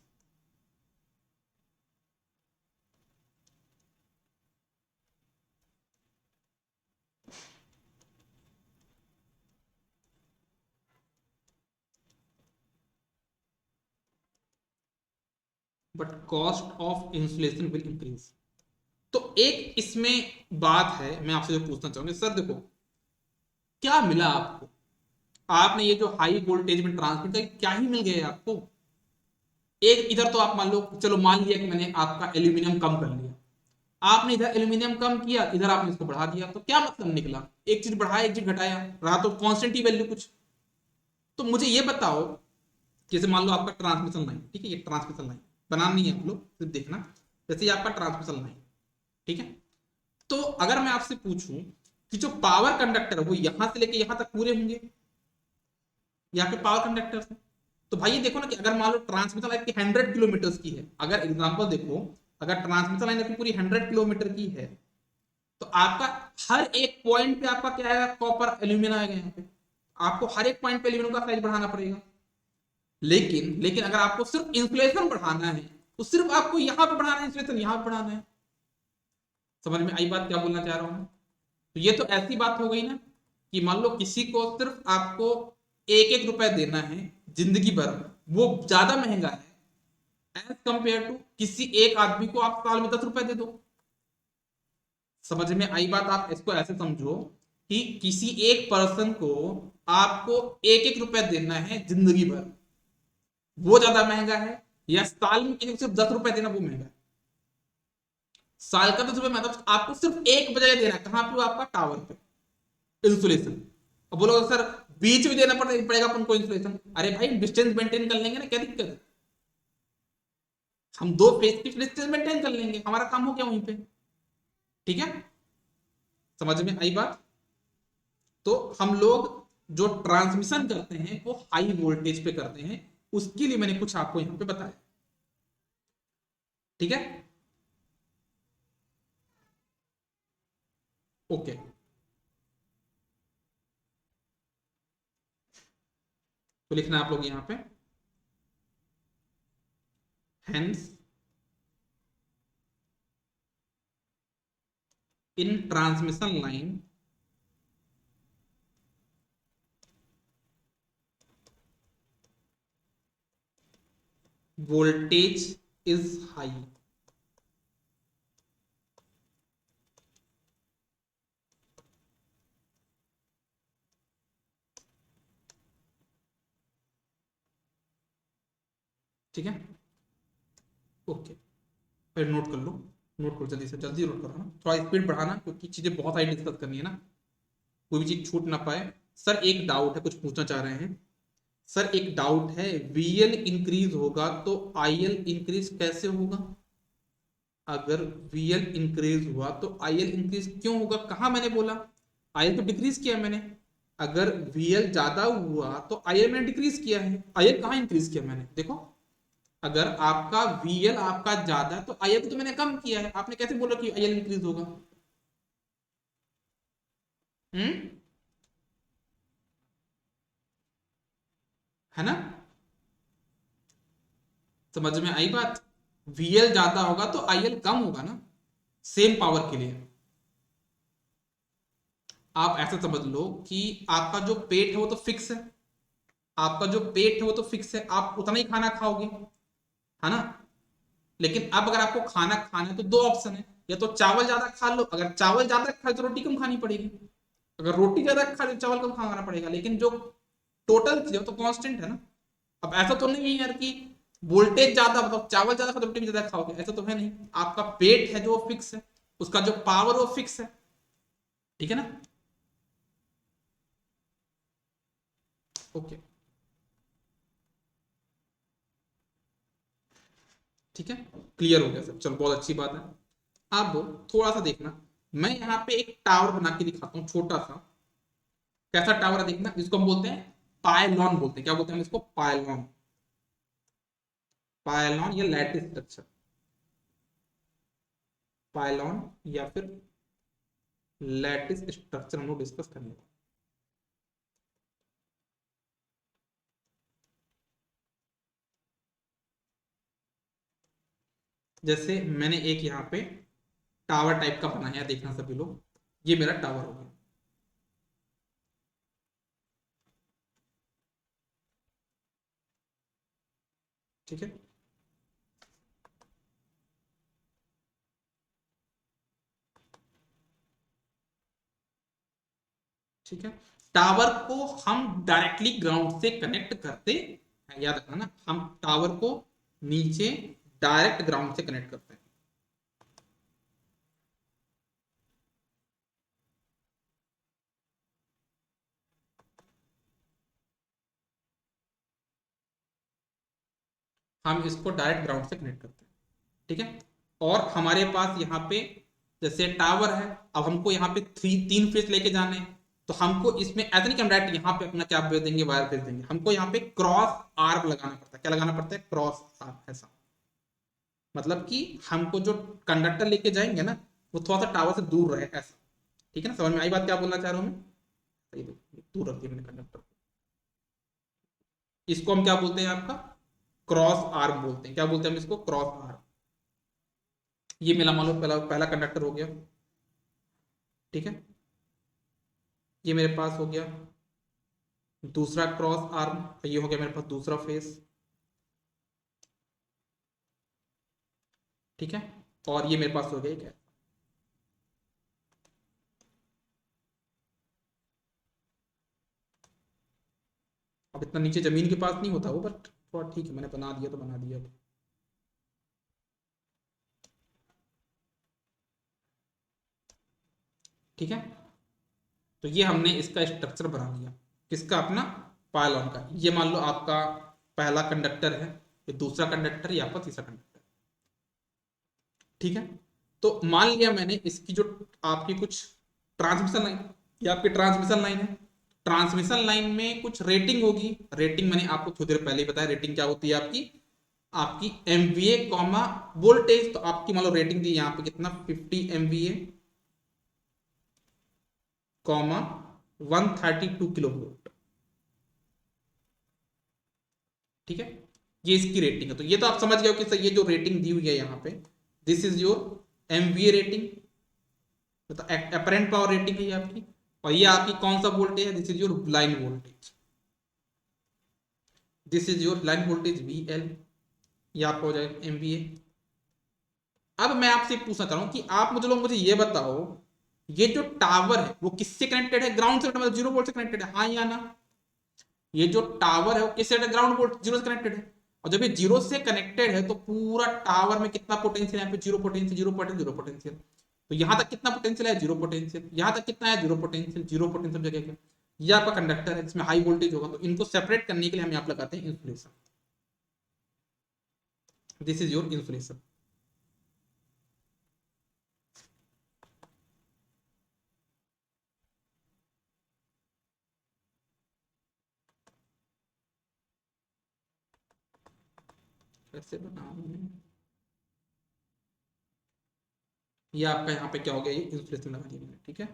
But cost of insulation will increase. तो एक इसमें बात है, मैं आपसे जो पूछना चाहूंगा सर, देखो क्या मिला आपको, आपने ये जो हाई वोल्टेज में ट्रांसमिट कर क्या ही मिल गया आपको। एक इधर तो आप मान लो, चलो मान लिया कि मैंने आपका एल्यूमिनियम कम कर लिया, आपने इधर एल्यूमिनियम कम किया, इधर आपने इसको बढ़ा दिया, तो क्या मतलब निकला, एक चीज बढ़ाया एक चीज घटाया, रहा तो कांस्टेंट ही वैल्यू कुछ। तो मुझे ये बताओ, जैसे मान लो आपका ट्रांसमिशन लाइन, ठीक है, ये ट्रांसमिशन लाइन बनाना नहीं है आप लोग, सिर्फ देखना, जैसे ये आपका ट्रांसमिशन लाइन, ठीक है। तो अगर मैं आपसे पूछूं कि जो पावर कंडक्टर है वो यहां से लेके यहां तक पूरे होंगे, यहाँ पे पावर कंडक्टर है, तो भाई ये देखो ना कि अगर मान लो ट्रांसमिशन लाइन की 100 किलोमीटर की है, अगर एग्जांपल देखो, अगर ट्रांसमिशन लाइन आपकी पूरी 100 किलोमीटर की है, तो आपका हर एक पॉइंट पे आपका क्या आएगा, कॉपर एल्यूमिनियम आएगा यहाँ पे, आपको हर एक पॉइंट पे एल्यूमिनियम का साइज बढ़ाना पड़ेगा। लेकिन लेकिन अगर आपको सिर्फ इंसुलेशन बढ़ाना है, तो सिर्फ आपको यहां पे बढ़ाना है, इंसुलेशन यहां पे बढ़ाना है। समझ में आई बात क्या बोलना चाह रहा हूं। तो ये तो ऐसी बात हो गई ना कि मान लो किसी को सिर्फ आपको एक एक रुपए देना है जिंदगी भर, वो ज्यादा महंगा है एज कंपेयर टू किसी एक आदमी को आप साल में 10 रुपए दे दो। समझ में आई बात। आप इसको ऐसे समझो कि किसी एक पर्सन को आपको एक एक रुपए देना है जिंदगी भर, वो ज्यादा महंगा है, या साल में किसी को सिर्फ 10 रुपए देना वो महंगा है। साल का 10 रुपए मतलब आपको सिर्फ एक बजाय देना है, कहां पे, आपका टावर पे इंसुलेशन। अब बोलो सर बीच में देना पड़ेगा अपन को इंसुलेशन, अरे भाई डिस्टेंस मेंटेन कर लेंगे ना, क्या दिक्कत है, हम दो फेस की डिस्टेंस मेंटेन कर लेंगे, हमारा काम हो गया वहीं पे, ठीक है। समझ में आई बात। तो हम लोग जो ट्रांसमिशन करते हैं वो हाई वोल्टेज पे करते हैं, उसके लिए मैंने कुछ आपको यहां पे बताया, ठीक है। ओके, तो लिखना आप लोग यहां पे, hence in transmission line voltage is high. ठीक है, ओके, फिर नोट कर लो, नोट करो जल्दी से जल्दी नोट करो ना, थोड़ा स्पीड बढ़ाना क्योंकि चीजें बहुत सारी डिस्कस करनी है ना, कोई भी चीज छूट ना पाए। सर एक डाउट है, कुछ पूछना चाह रहे हैं। सर एक डाउट है, वीएल इंक्रीज होगा तो आईएल इंक्रीज कैसे होगा। अगर वीएल इंक्रीज हुआ तो आईएल इंक्रीज क्यों होगा, कहां मैंने बोला, आईएल तो डिक्रीज किया मैंने। अगर वीएल ज्यादा हुआ तो आईएल मैंने डिक्रीज किया है, आईएल कहां इंक्रीज किया मैंने, देखो। अगर आपका वीएल आपका ज्यादा है तो आईएल तो मैंने कम किया है, आपने कैसे बोला कि आईएल इंक्रीज होगा। हम्म, है ना, समझ में आई बात। वीएल ज्यादा होगा तो आईएल कम होगा ना, सेम पावर के लिए। आप ऐसा समझ लो कि आपका जो पेट है वो तो फिक्स है, आपका जो पेट है वो तो फिक्स है, आप उतना ही खाना खाओगे, है ना। लेकिन अब अगर आपको खाना खाना है तो दो ऑप्शन है, या तो चावल ज्यादा खा लो, अगर चावल ज्यादा खाए तो रोटी कम खानी पड़ेगी, अगर रोटी ज्यादा खा लो चावल कम खाना पड़ेगा, लेकिन जो टोटल चीज है तो कांस्टेंट है ना। अब ऐसा तो नहीं है यार कि वोल्टेज ज्यादा मतलब चावल ज्यादा खाओ तो रोटी भी ज्यादा खाओगे, ऐसा तो है नहीं। आपका पेट है जो फिक्स है, उसका जो पावर वो फिक्स है, ठीक है ना। ओके, ठीक है, क्लियर हो गया सब, चलो बहुत अच्छी बात है। अब थोड़ा सा देखना, मैं यहाँ पे एक टावर बना के दिखाता हूँ छोटा सा, कैसा टावर है देखना, इसको हम बोलते हैं पायलॉन, बोलते हैं क्या बोलते हैं हम इसको, पायलॉन, पायलॉन या लैटिस स्ट्रक्चर। पाइलॉन या फिर लैटिस स्ट्रक्चर हम लोग डिस्कस करेंगे। जैसे मैंने एक यहाँ पे टावर टाइप का बनाया है, देखना सभी लोग, ये मेरा टावर हो गया। ठीक है, ठीक है। टावर को हम डायरेक्टली ग्राउंड से कनेक्ट करते हैं, याद रखना ना, हम टावर को नीचे डायरेक्ट ग्राउंड से कनेक्ट करते हैं। हम इसको डायरेक्ट ग्राउंड से कनेक्ट करते हैं, ठीक है। और हमारे पास यहाँ पे जैसे टावर है, अब हमको यहाँ पे तीन फेज लेके जाने हैं, तो हमको इसमें ऐसा नहीं कि हम डायरेक्ट यहाँ पे अपना क्या भेज देंगे, वायर भेज देंगे, हमको यहाँ पे क्रॉस आर्म लगाना पड़ता है। क्या लगाना पड़ता है? Cross arm. ऐसा मतलब कि हमको जो कंडक्टर लेके जाएंगे ना, वो थोड़ा सा टावर से दूर रहे, ऐसा। ठीक है ना, समझ में आई बात क्या बोलना चाह रहा हूँ मैं? सही, दूर रख दिया मैंने कंडक्टर को। इसको हम क्या बोलते हैं? आपका क्रॉस आर्म बोलते हैं। क्या बोलते हैं हम इसको? Cross arm. ये मेरा मान लो पहला पहला कंडक्टर हो गया, ठीक है। ये मेरे पास हो गया दूसरा क्रॉस आर्म, ये हो गया मेरे पास दूसरा फेस, ठीक है। और ये मेरे पास हो गया क्या? अब इतना नीचे जमीन के पास नहीं होता वो, बट थोड़ा ठीक है, मैंने बना दिया तो बना दिया। ठीक है, तो ये हमने इसका स्ट्रक्चर बना लिया, किसका? अपना पायलॉन का। ये मान लो आपका पहला कंडक्टर है, ये दूसरा कंडक्टर, ये आपका तीसरा कंडक्टर, ठीक है। तो मान लिया मैंने इसकी जो आपकी कुछ ट्रांसमिशन लाइन, ये आपकी ट्रांसमिशन लाइन है, ट्रांसमिशन लाइन में कुछ रेटिंग होगी। रेटिंग मैंने आपको थोड़ी देर पहले ही बताया, रेटिंग क्या होती है आपकी? आपकी एमवीए कॉमा वोल्टेज। तो आपकी मान लो रेटिंग दी यहाँ पे कितना? 50 एमवीए कॉमा 132 किलो वोल्ट, ठीक है। ये इसकी रेटिंग है। तो ये तो आप समझ गए हो कि सर ये जो रेटिंग दी हुई है यहाँ पे, this is your MVA rating, मतलब अपरेंट पावर रेटिंग है ये आपकी। और ये आपकी कौन सा वोल्टेज है? This is your line voltage, this is your line voltage VL, ये आपका हो जाएगा एमवीए। अब मैं आपसे पूछना चाह रहा हूं कि आप मुझे ये बताओ, ये जो टावर है वो किससे कनेक्टेड है? ग्राउंड से, मतलब 0 वोल्ट से कनेक्टेड है, हाँ या ना? ये जो टावर है वो किससे? ग्राउंड वोल्ट 0 से कनेक्टेड है। और जब ये 0 से कनेक्टेड है तो पूरा टावर में कितना पोटेंशियल है? यहाँ पे 0 पोटेंशियल, 0 पोटेंशियल, 0 पोटेंशियल। तो यहां तक कितना पोटेंशियल है? 0 पोटेंशियल। यहां तक कितना है? 0 पोटेंशियल, 0 पोटेंशियल जगह का। ये आपका कंडक्टर है जिसमें हाई वोल्टेज होगा, तो इनको सेपरेट करने के लिए हम यहाँ लगाते हैं insulation. This is your insulation. कैसे बनाऊं? ये आपका यहाँ पे क्या हो गया? ये इंसुलेशन लगा दिया मैंने, ठीक है।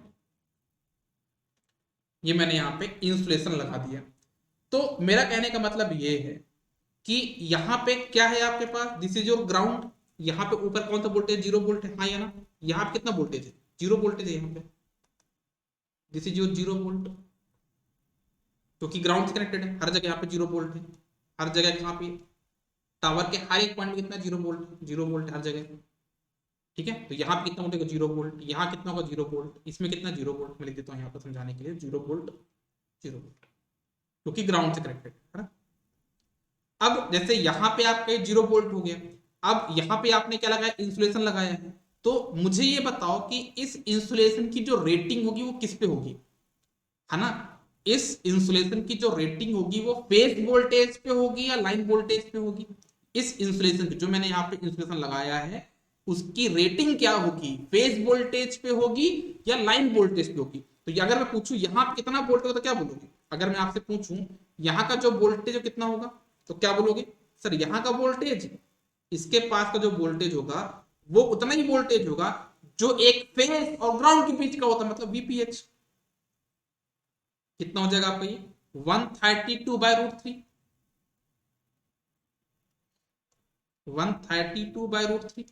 ये मैंने यहाँ पे इंसुलेशन लगा दिया। तो मेरा कहने का मतलब ये है कि यहाँ पे क्या है आपके पास? This is your ground. यहाँ पे ऊपर कौन सा वोल्टेज? 0 वोल्ट है, हाँ या ना? यहाँ पे कितना वोल्टेज है? 0 वोल्टेज है यहाँ पे। दिस इज योर 0 वोल्ट, क्योंकि ग्राउंड से कनेक्टेड है, हर जगह यहाँ पे 0 वोल्ट है। हर जगह कहाँ पे? टावर के हर एक पॉइंट में कितना? 0 वोल्ट, 0 वोल्ट हर जगह, ठीक है। तो यहाँ पे कितना होगा? 0 वोल्ट। यहाँ कितना होगा? 0 वोल्ट। इसमें कितना? 0 वोल्ट। मैं लिख देता हूँ यहाँ पर समझाने के लिए, 0 वोल्ट, 0 वोल्ट, क्योंकि ग्राउंड से कनेक्टेड है ना। अब जैसे यहाँ पे आपका 0 वोल्ट हो गया, अब यहाँ पे आपने क्या लगाया? इंसुलेशन लगाया है। तो मुझे ये बताओ कि इस इंसुलेशन की जो रेटिंग होगी वो किस पे होगी, है ना? इस इंसुलेशन की जो रेटिंग होगी वो फेज वोल्टेज पे होगी या लाइन वोल्टेज पे होगी? इस इंसुलेशन की जो मैंने यहाँ पे इंसुलेशन लगाया है, उसकी रेटिंग क्या होगी? फेज वोल्टेज पे होगी या लाइन वोल्टेज पे होगी? तो ये अगर मैं पूछूं यहाँ पे कितना वोल्टेज होगा तो क्या बोलोगे? अगर मैं आपसे पूछूं यहाँ का जो वोल्टेज कितना होगा, तो क्या बोलोगे? सर यहाँ का वोल्टेज, इसके पास का जो वोल्टेज होगा वो उतना ही वोल्टेज होगा जो एक फेस और ग्राउंड के बीच का होता है, मतलब वीपीएच। कितना हो जाएगा आपका ये 132/√3, 132/√3।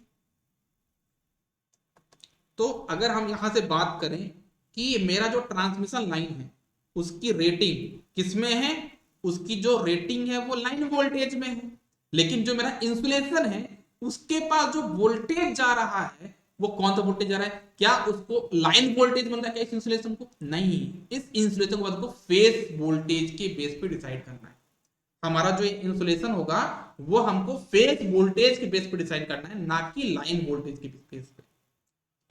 तो अगर हम यहां से बात करें कि मेरा जो ट्रांसमिशन लाइन है उसकी रेटिंग किसमें है, उसकी जो रेटिंग है वो लाइन वोल्टेज में है, लेकिन जो मेरा इंसुलेशन है उसके पास जो वोल्टेज जा रहा है वो कौन सा वोल्टेज जा रहा है, क्या उसको लाइन वोल्टेज बन रहा है क्या इस इंसुलेशन को, नहीं, इस इंसुलेशन को फेस वोल्टेज के बेस पे डिसाइड करना है। हमारा जो इंसुलेशन होगा वो हमको फेस वोल्टेज के बेस पे डिसाइड करना है, ना कि लाइन वोल्टेज के बेस पे।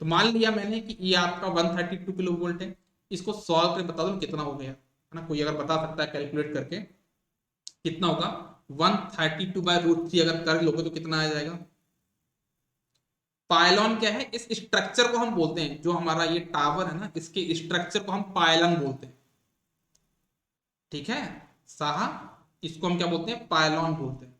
तो मान लिया मैंने कि ये आपका 132 किलो वोल्ट है, इसको सॉल्व करके बता दो कितना हो गया, है ना, कोई अगर बता सकता है कैलकुलेट करके कितना होगा, 132/√3 अगर कर लोगे तो कितना आ जाएगा। पायलॉन क्या है, इस स्ट्रक्चर को हम बोलते हैं, जो हमारा ये टावर है ना इसके स्ट्रक्चर को हम पायलॉन बोलते हैं, ठीक है साहा, इसको हम क्या बोलते हैं, पायलॉन बोलते हैं,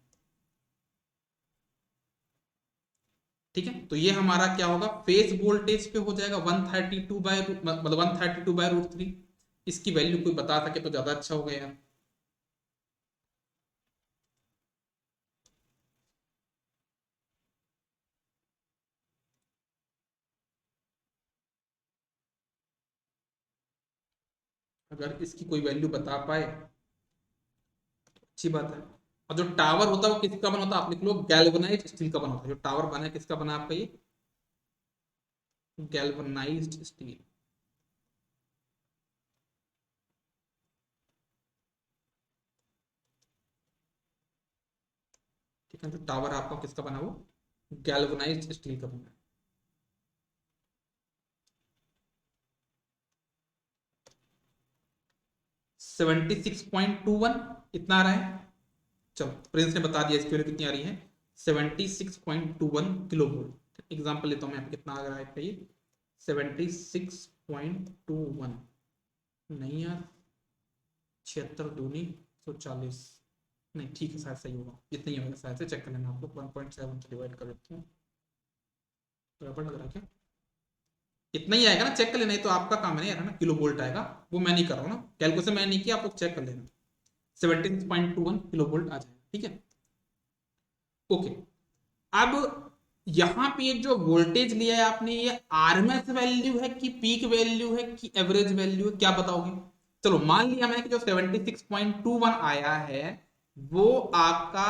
ठीक है। तो ये हमारा क्या होगा, फेस वोल्टेज पे हो जाएगा 132/√3। इसकी वैल्यू कोई बता सके तो ज्यादा अच्छा हो गया यार। अगर इसकी कोई वैल्यू बता पाए तो अच्छी बात है। और जो टावर होता है वो किसका बना होता है, आप लिख लो गैल्वेनाइज्ड स्टील का बना होता है। जो टावर बना है किसका बना है आपका, ये गैल्वेनाइज्ड स्टील, ठीक है। जो टावर आपका किसका बना, वो गैल्वेनाइज्ड स्टील का बना है। 76.21 इतना आ रहा है। चलो प्रिंस ने बता दिया इसकी वैल्यू कितनी आ रही है, 76.21 किलो वोल्ट। एग्जाम्पल लेता हूँ मैं, कितना आ रहा है ये 76.21, नहीं यार 76×2=140, नहीं ठीक है शायद सही होगा, इतना ही होगा शायद से, चेक कर लेना आप लोग। 1.7 से डिवाइड कर देते हैं, बराबर लग रहा है क्या, इतना ही आएगा ना, चेक कर लेना। ये तो आपका काम है ना, किलो वोल्ट आएगा, वो मैं नहीं कर रहा हूँ ना, कैलकुलेशन मैंने नहीं किया, आप लोग चेक कर लेना। 76.21 किलो वोल्ट आ जाएगा, ठीक है ओके। अब यहां पे जो वोल्टेज लिया है आपने, ये आरएमएस वैल्यू है कि पीक वैल्यू है कि एवरेज वैल्यू है, क्या बताओगे। चलो मान लिया मैंने कि जो 76.21 आया है वो आपका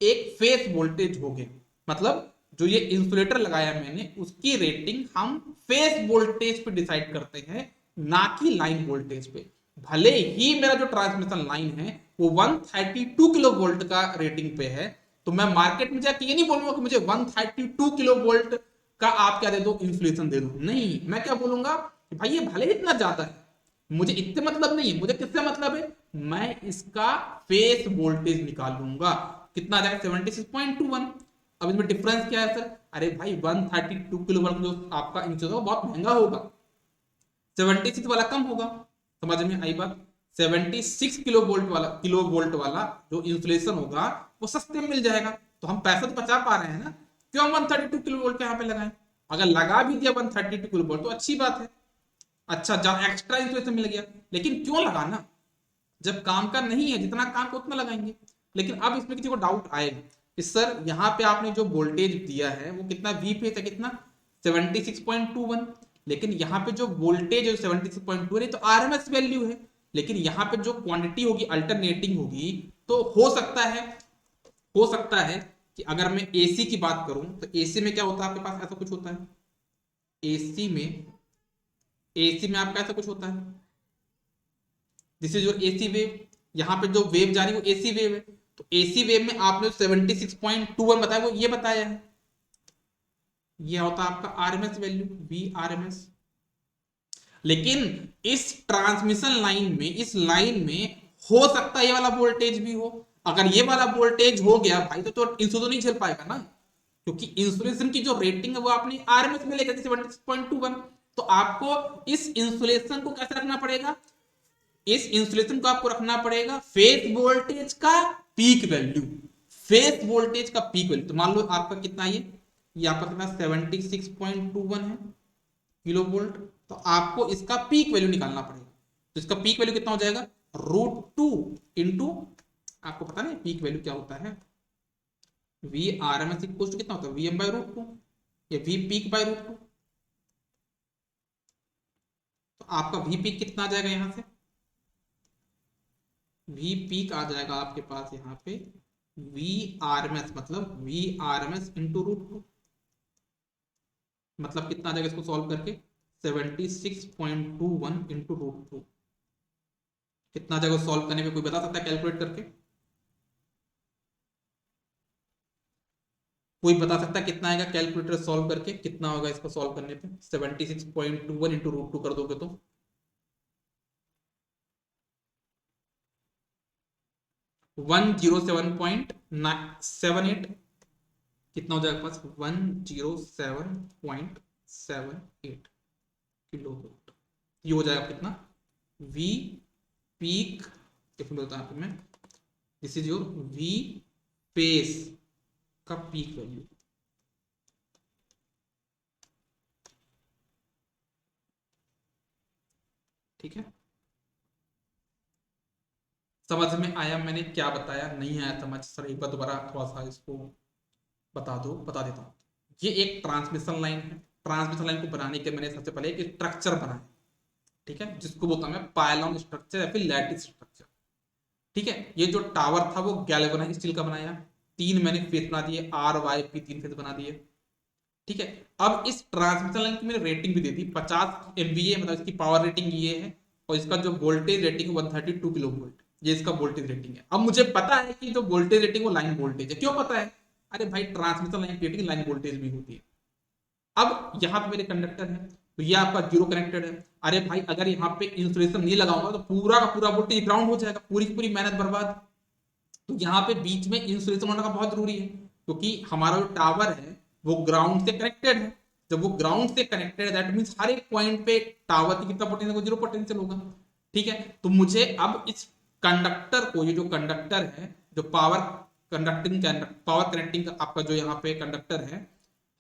एक फेस वोल्टेज हो गया, मतलब जो ये इंसुलेटर लगाया मैंने उसकी रेटिंग हम फेस वोल्टेज पे डिसाइड करते हैं, ना कि लाइन वोल्टेज पे। भले ही मेरा जो ट्रांसमिशन लाइन है वो 132 किलो वोल्ट का रेटिंग पे है, तो मैं मार्केट में जाके ये नहीं बोलूंगा कि मुझे 132 किलो वोल्ट का आप क्या दे दो, इंफ्लेशन दे दो, नहीं, मैं क्या बोलूंगा कि भाई ये भले इतना ज्यादा है, मुझे इतने मतलब नहीं है, मुझे किससे मतलब है, मैं इसका फेस वोल्टेज निकालूंगा, कितना आ जाएगा 76.21। अब इसमें डिफरेंस क्या है सर, अरे भाई 132 किलो वोल्ट जो आपका इंच होगा बहुत महंगा होगा, 76 वाला कम होगा, समझ में आई बात। 76 किलो वोल्ट वाला जो इंसुलेशन होगा वो सस्ते में मिल जाएगा, तो हम पैसा तो बचा पा रहे हैं ना, क्यों हम 132 किलो वोल्ट के यहाँ पे लगाएं। अगर लगा भी दिया 132 किलो वोल्ट तो अच्छी बात है, अच्छा जहां एक्स्ट्रा इंसुलेशन मिल गया, लेकिन क्यों लगाना जब काम का नहीं है, जितना काम को उतना लगाएंगे। लेकिन अब इसमें किसी को डाउट आएगा कि सर यहाँ पे आपने जो वोल्टेज दिया है वो कितना वी पे था, कितना 76.21, लेकिन यहाँ पे जो वोल्टेज है 76.2 तो आरएमएस वैल्यू है, लेकिन यहाँ पे जो क्वांटिटी होगी अल्टरनेटिंग होगी, तो हो सकता है कि अगर मैं एसी की बात करूं तो एसी में क्या होता है, आपके पास ऐसा कुछ होता है, एसी में एसी में आपका ऐसा कुछ होता है, this is your AC wave, यहाँ पे जो वेव जा रही है वो एसी वेव है, तो एसी वेव में आपने 76.21 बताया वो ये बताया है, ये होता है आपका आरएमएस वैल्यू वी आरएमएस। लेकिन इस ट्रांसमिशन लाइन में, इस लाइन में हो सकता है ये वाला वोल्टेज भी हो, अगर ये वाला वोल्टेज हो गया भाई तो इंसुलेशन तो नहीं झेल पाएगा ना, क्योंकि इंसुलेशन की जो रेटिंग है वो आपने आरएमएस में लेकर 76.21, तो आपको इस इंसुलेशन को कैसे रखना पड़ेगा, इस इंसुलेशन को आपको रखना पड़ेगा फेस वोल्टेज का पीक वैल्यू, फेस वोल्टेज का पीक वैल्यू। तो मान लो आपका कितना ये ये आपका कितना 76.21 है किलो वोल्ट। तो आपको इसका पीक वैल्यू निकालना पड़ेगा। तो इसका पीक वैल्यू कितना हो जाएगा, √2 इंटू, आपको पता नहीं पीक वैल्यू क्या होता है, V R M S equal to कितना होता है, वी एम बाई √2 या वी पीक बाई √2। तो आपका वी पीक कितना आ जाएगा यहां से, वी पीक आ जाएगा आपके पास यहाँ पे वी आर एम एस, मतलब V R M S into √2, मतलब कितना आ जाएगा इसको सॉल्व करके 76.21 इंटू √2। कितना आ जाएगा सॉल्व करने पे, कोई बता सकता है कैलकुलेट करके, कोई बता सकता है कितना आएगा कैलकुलेटर सॉल्व करके, कितना होगा इसको सॉल्व करने पे, 76.21 इंटू √2 कर दोगे तो 107.78, कितना हो जाएगा पास 107.78 किलो वोल्ट। ये हो जाएगा कितना, वी पीक, बोलता हूं मैं, this is your V phase का पीक वैल्यू। ठीक है, समझ में आया मैंने क्या बताया, नहीं आया समझ सर एक बार दोबारा थोड़ा सा इसको बता दो, बता देता हूँ। ये एक ट्रांसमिशन लाइन है, ट्रांसमिशन लाइन को बनाने के मैंने सबसे पहले एक स्ट्रक्चर बनाया, ठीक है, जिसको बोलता हूं मैं पायलॉन स्ट्रक्चर या फिर लैटिस स्ट्रक्चर। ठीक है, ये जो टावर था वो गैल्वेनाइज्ड स्टील का बनाया, 3 मैंने फेस बना दिए, आर वाई पी 3 फेस बना दिए। ठीक है, अब इस ट्रांसमिशन लाइन की मैंने रेटिंग भी दे दी 50 MVA, मतलब इसकी पावर रेटिंग ये है, और इसका जो वोल्टेज रेटिंग है 132 किलो वोल्ट, ये इसका वोल्टेज रेटिंग है। अब मुझे पता है कि जो वोल्टेज रेटिंग वो लाइन वोल्टेज है, क्यों पता है, अरे भाई ट्रांसमिशन लाइन की रेटिंग लाइन वोल्टेज भी होती है। अब यहाँ पे मेरे कंडक्टर है, तो ये आपका जीरो कनेक्टेड है। अरे भाई अगर यहाँ पे इंसुलेशन नहीं लगाऊंगा तो पूरा का पूरा वोल्टेज ग्राउंड हो जाएगा, पूरी की पूरी मेहनत बर्बाद। तो यहाँ पे बीच में इंसुलेशन होना का बहुत जरूरी है, क्योंकि हमारा जो टावर है वो ग्राउंड से कनेक्टेड है। जब वो ग्राउंड से कनेक्टेड है दैट मीन्स हर एक पॉइंट पे टावर की कितना पोटेंशियल, जीरो पोटेंशियल होगा। ठीक है, तो मुझे अब इस कंडक्टर को, ये जो कंडक्टर है, जो पावर कंडक्टिंग, पावर कनेक्टिंग आपका जो यहाँ पे कंडक्टर है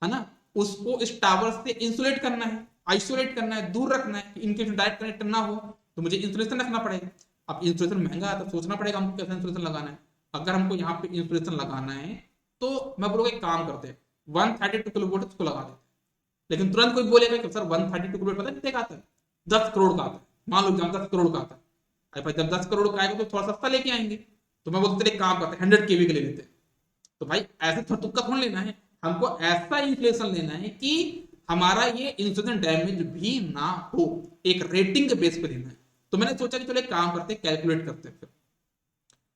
ना, उसको इस टावर से इंसुलेट करना है, आइसोलेट करना है, दूर रखना है, इनके डायरेक्ट कनेक्ट ना हो, तो मुझे इंसुलेशन रखना पड़ेगा। अब इंसुलेशन महंगा है तो सोचना पड़ेगा हमको कैसे इंसुलेशन लगाना है। अगर हमको यहाँ पे इंसुलेशन लगाना है तो मैं बोलूँगा एक काम करते हैं, 132 किलो वोल्ट इसको लगा देते। लेकिन तुरंत कोई बोलेगा कि सर 132 किलो वोल्ट पता कितने का आता है, 10 करोड़ का आता है, मान लो एग्जाम 10 करोड़ का आता है। अरे भाई जब 10 करोड़ का आएगा तो थोड़ा सस्ता लेके आएंगे, तो मैं बोलते एक काम करते हैं 100 kV के ले लेते। तो भाई ऐसे थोड़ा तुक्का थोड़ा लेना है, हमको ऐसा इन्फ्लेशन लेना है कि हमारा ये इंसुलेशन डैमेज भी ना हो, एक रेटिंग के बेस पे लेना है। तो मैंने सोचा कि चलो एक काम करते हैं, कैलकुलेट करते हैं। फिर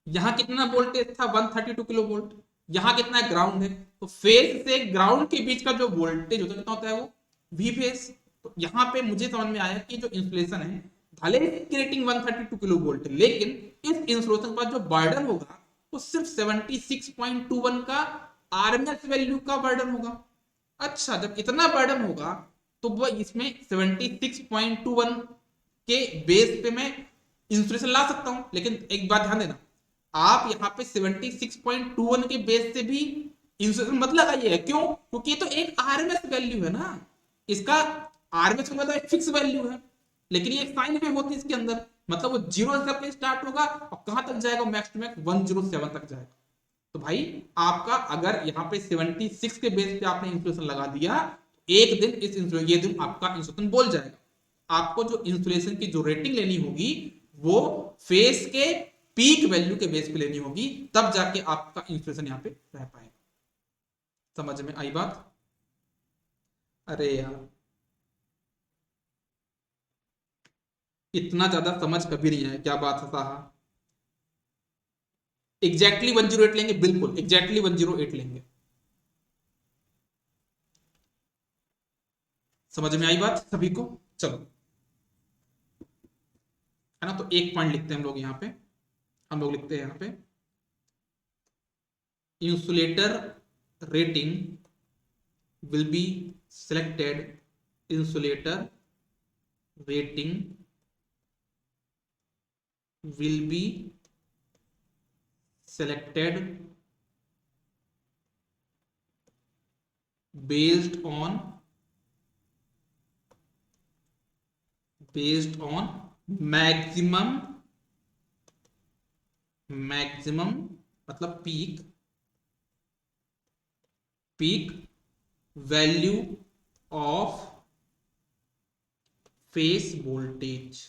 यहाँ कितना वोल्टेज था 132 किलो वोल्ट, यहाँ कितना है ग्राउंड है, तो फेस से ग्राउंड के बीच का जो वोल्टेज होता है कितना होता है वो वी फेस। तो यहाँ पे मुझे समझ में आया कि जो इंसुलेशन है भले इसकी रेटिंग 132 किलो वोल्ट है, लेकिन इस इंसुलेशन का जो बर्डन होगा वो सिर्फ 76.21 का आरएमएस वैल्यू का बर्डन होगा। अच्छा, जब इतना बर्डन होगा तो वो इसमें 76.21 के बेस पे मैं इंसुलेशन ला सकता हूं, लेकिन एक बात ध्यान देना, आप यहाँ पे 76.21 के बेस से भी इंसुलेशन मत लगाइए। क्यों, क्योंकि ये तो एक आरएमएस वैल्यू है ना, इसका आरएमएस मतलब एक फिक्स वैल्यू है, लेकिन ये साइन वेव होती है इसके अंदर, मतलब वो 0 से स्टार्ट होगा और कहां तक जाएगा, मैक्स टू मैक्स 107 तक जाएगा। तो भाई आपका अगर यहाँ पे 76 के बेस पे आपने इंसुलेशन लगा दिया, एक दिन ये दिन आपका इंसुलेशन बोल जाएगा। आपको जो इंसुलेशन की जो रेटिंग लेनी होगी वो फेस के पीक वैल्यू के बेस पे लेनी होगी, तब जाके आपका इंसुलेशन यहाँ पे रह पाएगा। समझ में आई बात, अरे यार इतना ज्यादा समझ कभी नहीं आया, क्या बात है साहा। एग्जैक्टली 108 लेंगे, बिल्कुल एग्जैक्टली 108 लेंगे। समझ में आई बात सभी को, चलो, है ना। तो एक पॉइंट लिखते हैं हम लोग यहाँ पे, हम लोग लिखते हैं यहाँ पे insulator rating will be selected, insulator rating will be selected based on maximum मतलब peak value of phase voltage.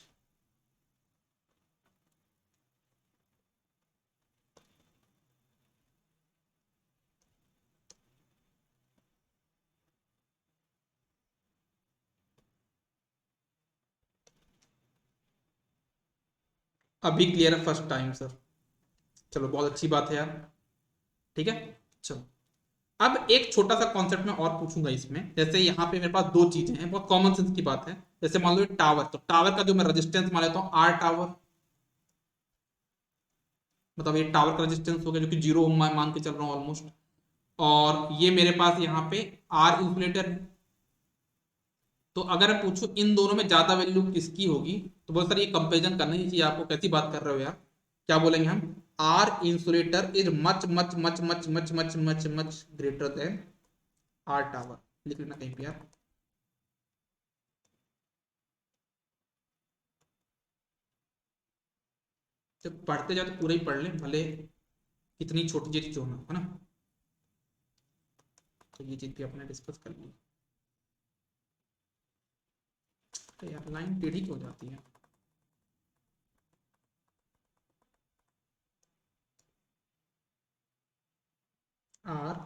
अभी क्लियर है फर्स्ट टाइम सर? चलो बहुत अच्छी बात है यार। ठीक है, चलो अब एक छोटा सा कॉन्सेप्ट में और पूछूंगा इसमें। जैसे यहाँ पे मेरे पास दो चीजें हैं, बहुत कॉमन सेंस की बात है। जैसे मान लो टावर, तो टावर का जो मैं रेजिस्टेंस मान लेता हूँ आर टावर, मतलब ये टावर का रेजिस्टेंस हो गया जो कि 0 ओम मान के चल रहा हूँ ऑलमोस्ट। और ये मेरे पास यहाँ पे आर इंसुलेटर है। तो अगर मैं पूछूं इन दोनों में ज्यादा वैल्यू किसकी होगी, तो बहुत सारी ये कंपेरिजन करना ही चाहिए आपको। कैसी बात कर रहे हो यार? क्या बोलेंगे हम? R insulator is much much much much much much much much greater than R tower. लिख लेना कहीं पे यार। जब पढ़ते जाओ तो पूरा ही पढ़ लें, भले कितनी छोटी चीज हो ना, है ना। तो ये चीज भी अपने डिस्कस कर ली। तो यार लाइन टेढ़ी क्यों हो जाती है? R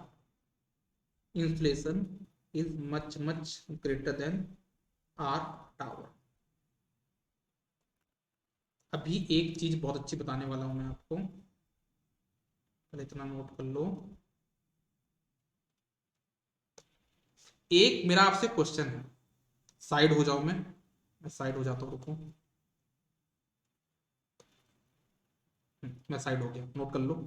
inflation is much much greater than R tower. अभी एक चीज बहुत अच्छी बताने वाला हूं मैं आपको, पहले इतना नोट कर लो। एक मेरा आपसे क्वेश्चन है, साइड हो जाओ, मैं साइड हो जाता हूँ, रुको। मैं साइड हो गया, नोट कर लो।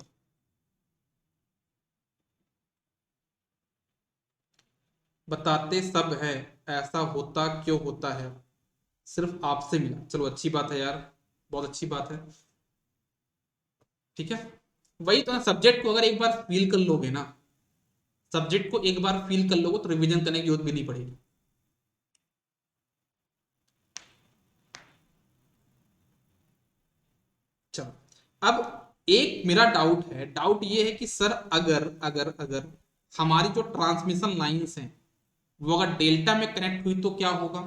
बताते सब है, ऐसा होता क्यों होता है, सिर्फ आपसे मिला। चलो अच्छी बात है यार, बहुत अच्छी बात है। ठीक है, वही तो ना, सब्जेक्ट को अगर एक बार फील कर लोगे ना, सब्जेक्ट को एक बार फील कर लोगे तो रिवीजन करने की जरूरत भी नहीं पड़ेगी। चलो अब एक मेरा डाउट है, डाउट ये है कि सर अगर अगर अगर हमारी जो ट्रांसमिशन लाइंस हैं वो अगर डेल्टा में कनेक्ट हुई तो क्या होगा?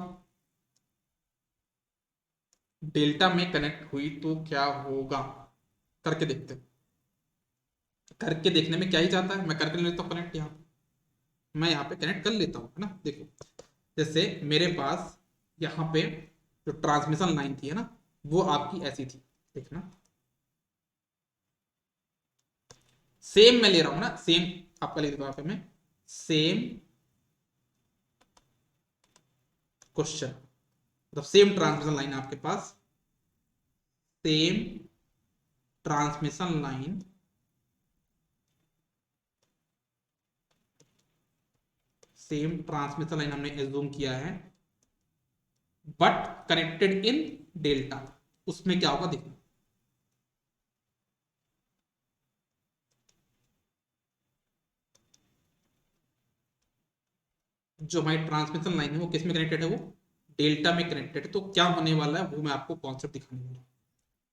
डेल्टा में कनेक्ट हुई तो क्या होगा? करके देखते हैं। करके देखने में क्या ही जाता है, मैं करके लेता हूँ कनेक्ट। यहाँ मैं यहाँ पे कनेक्ट कर लेता हूँ, है ना। देखो जैसे मेरे पास यहाँ पे जो ट्रांसमिशन लाइन थी, है ना, वो आपकी ऐसी थी, देखना। सेम मैं ले रहा हूं ना, सेम आपका लिख दूंगा मैं, सेम क्वेश्चन, मतलब सेम ट्रांसमिशन लाइन आपके पास, same transmission line, same transmission line हमने एज्यूम किया है, बट कनेक्टेड इन डेल्टा। उसमें क्या होगा देखो, जो हमारी ट्रांसमिशन लाइन है वो किस में कनेक्टेड है? वो डेल्टा में कनेक्टेड है। तो क्या होने वाला है वो मैं आपको कॉन्सेप्ट दिखाने वाला हूं।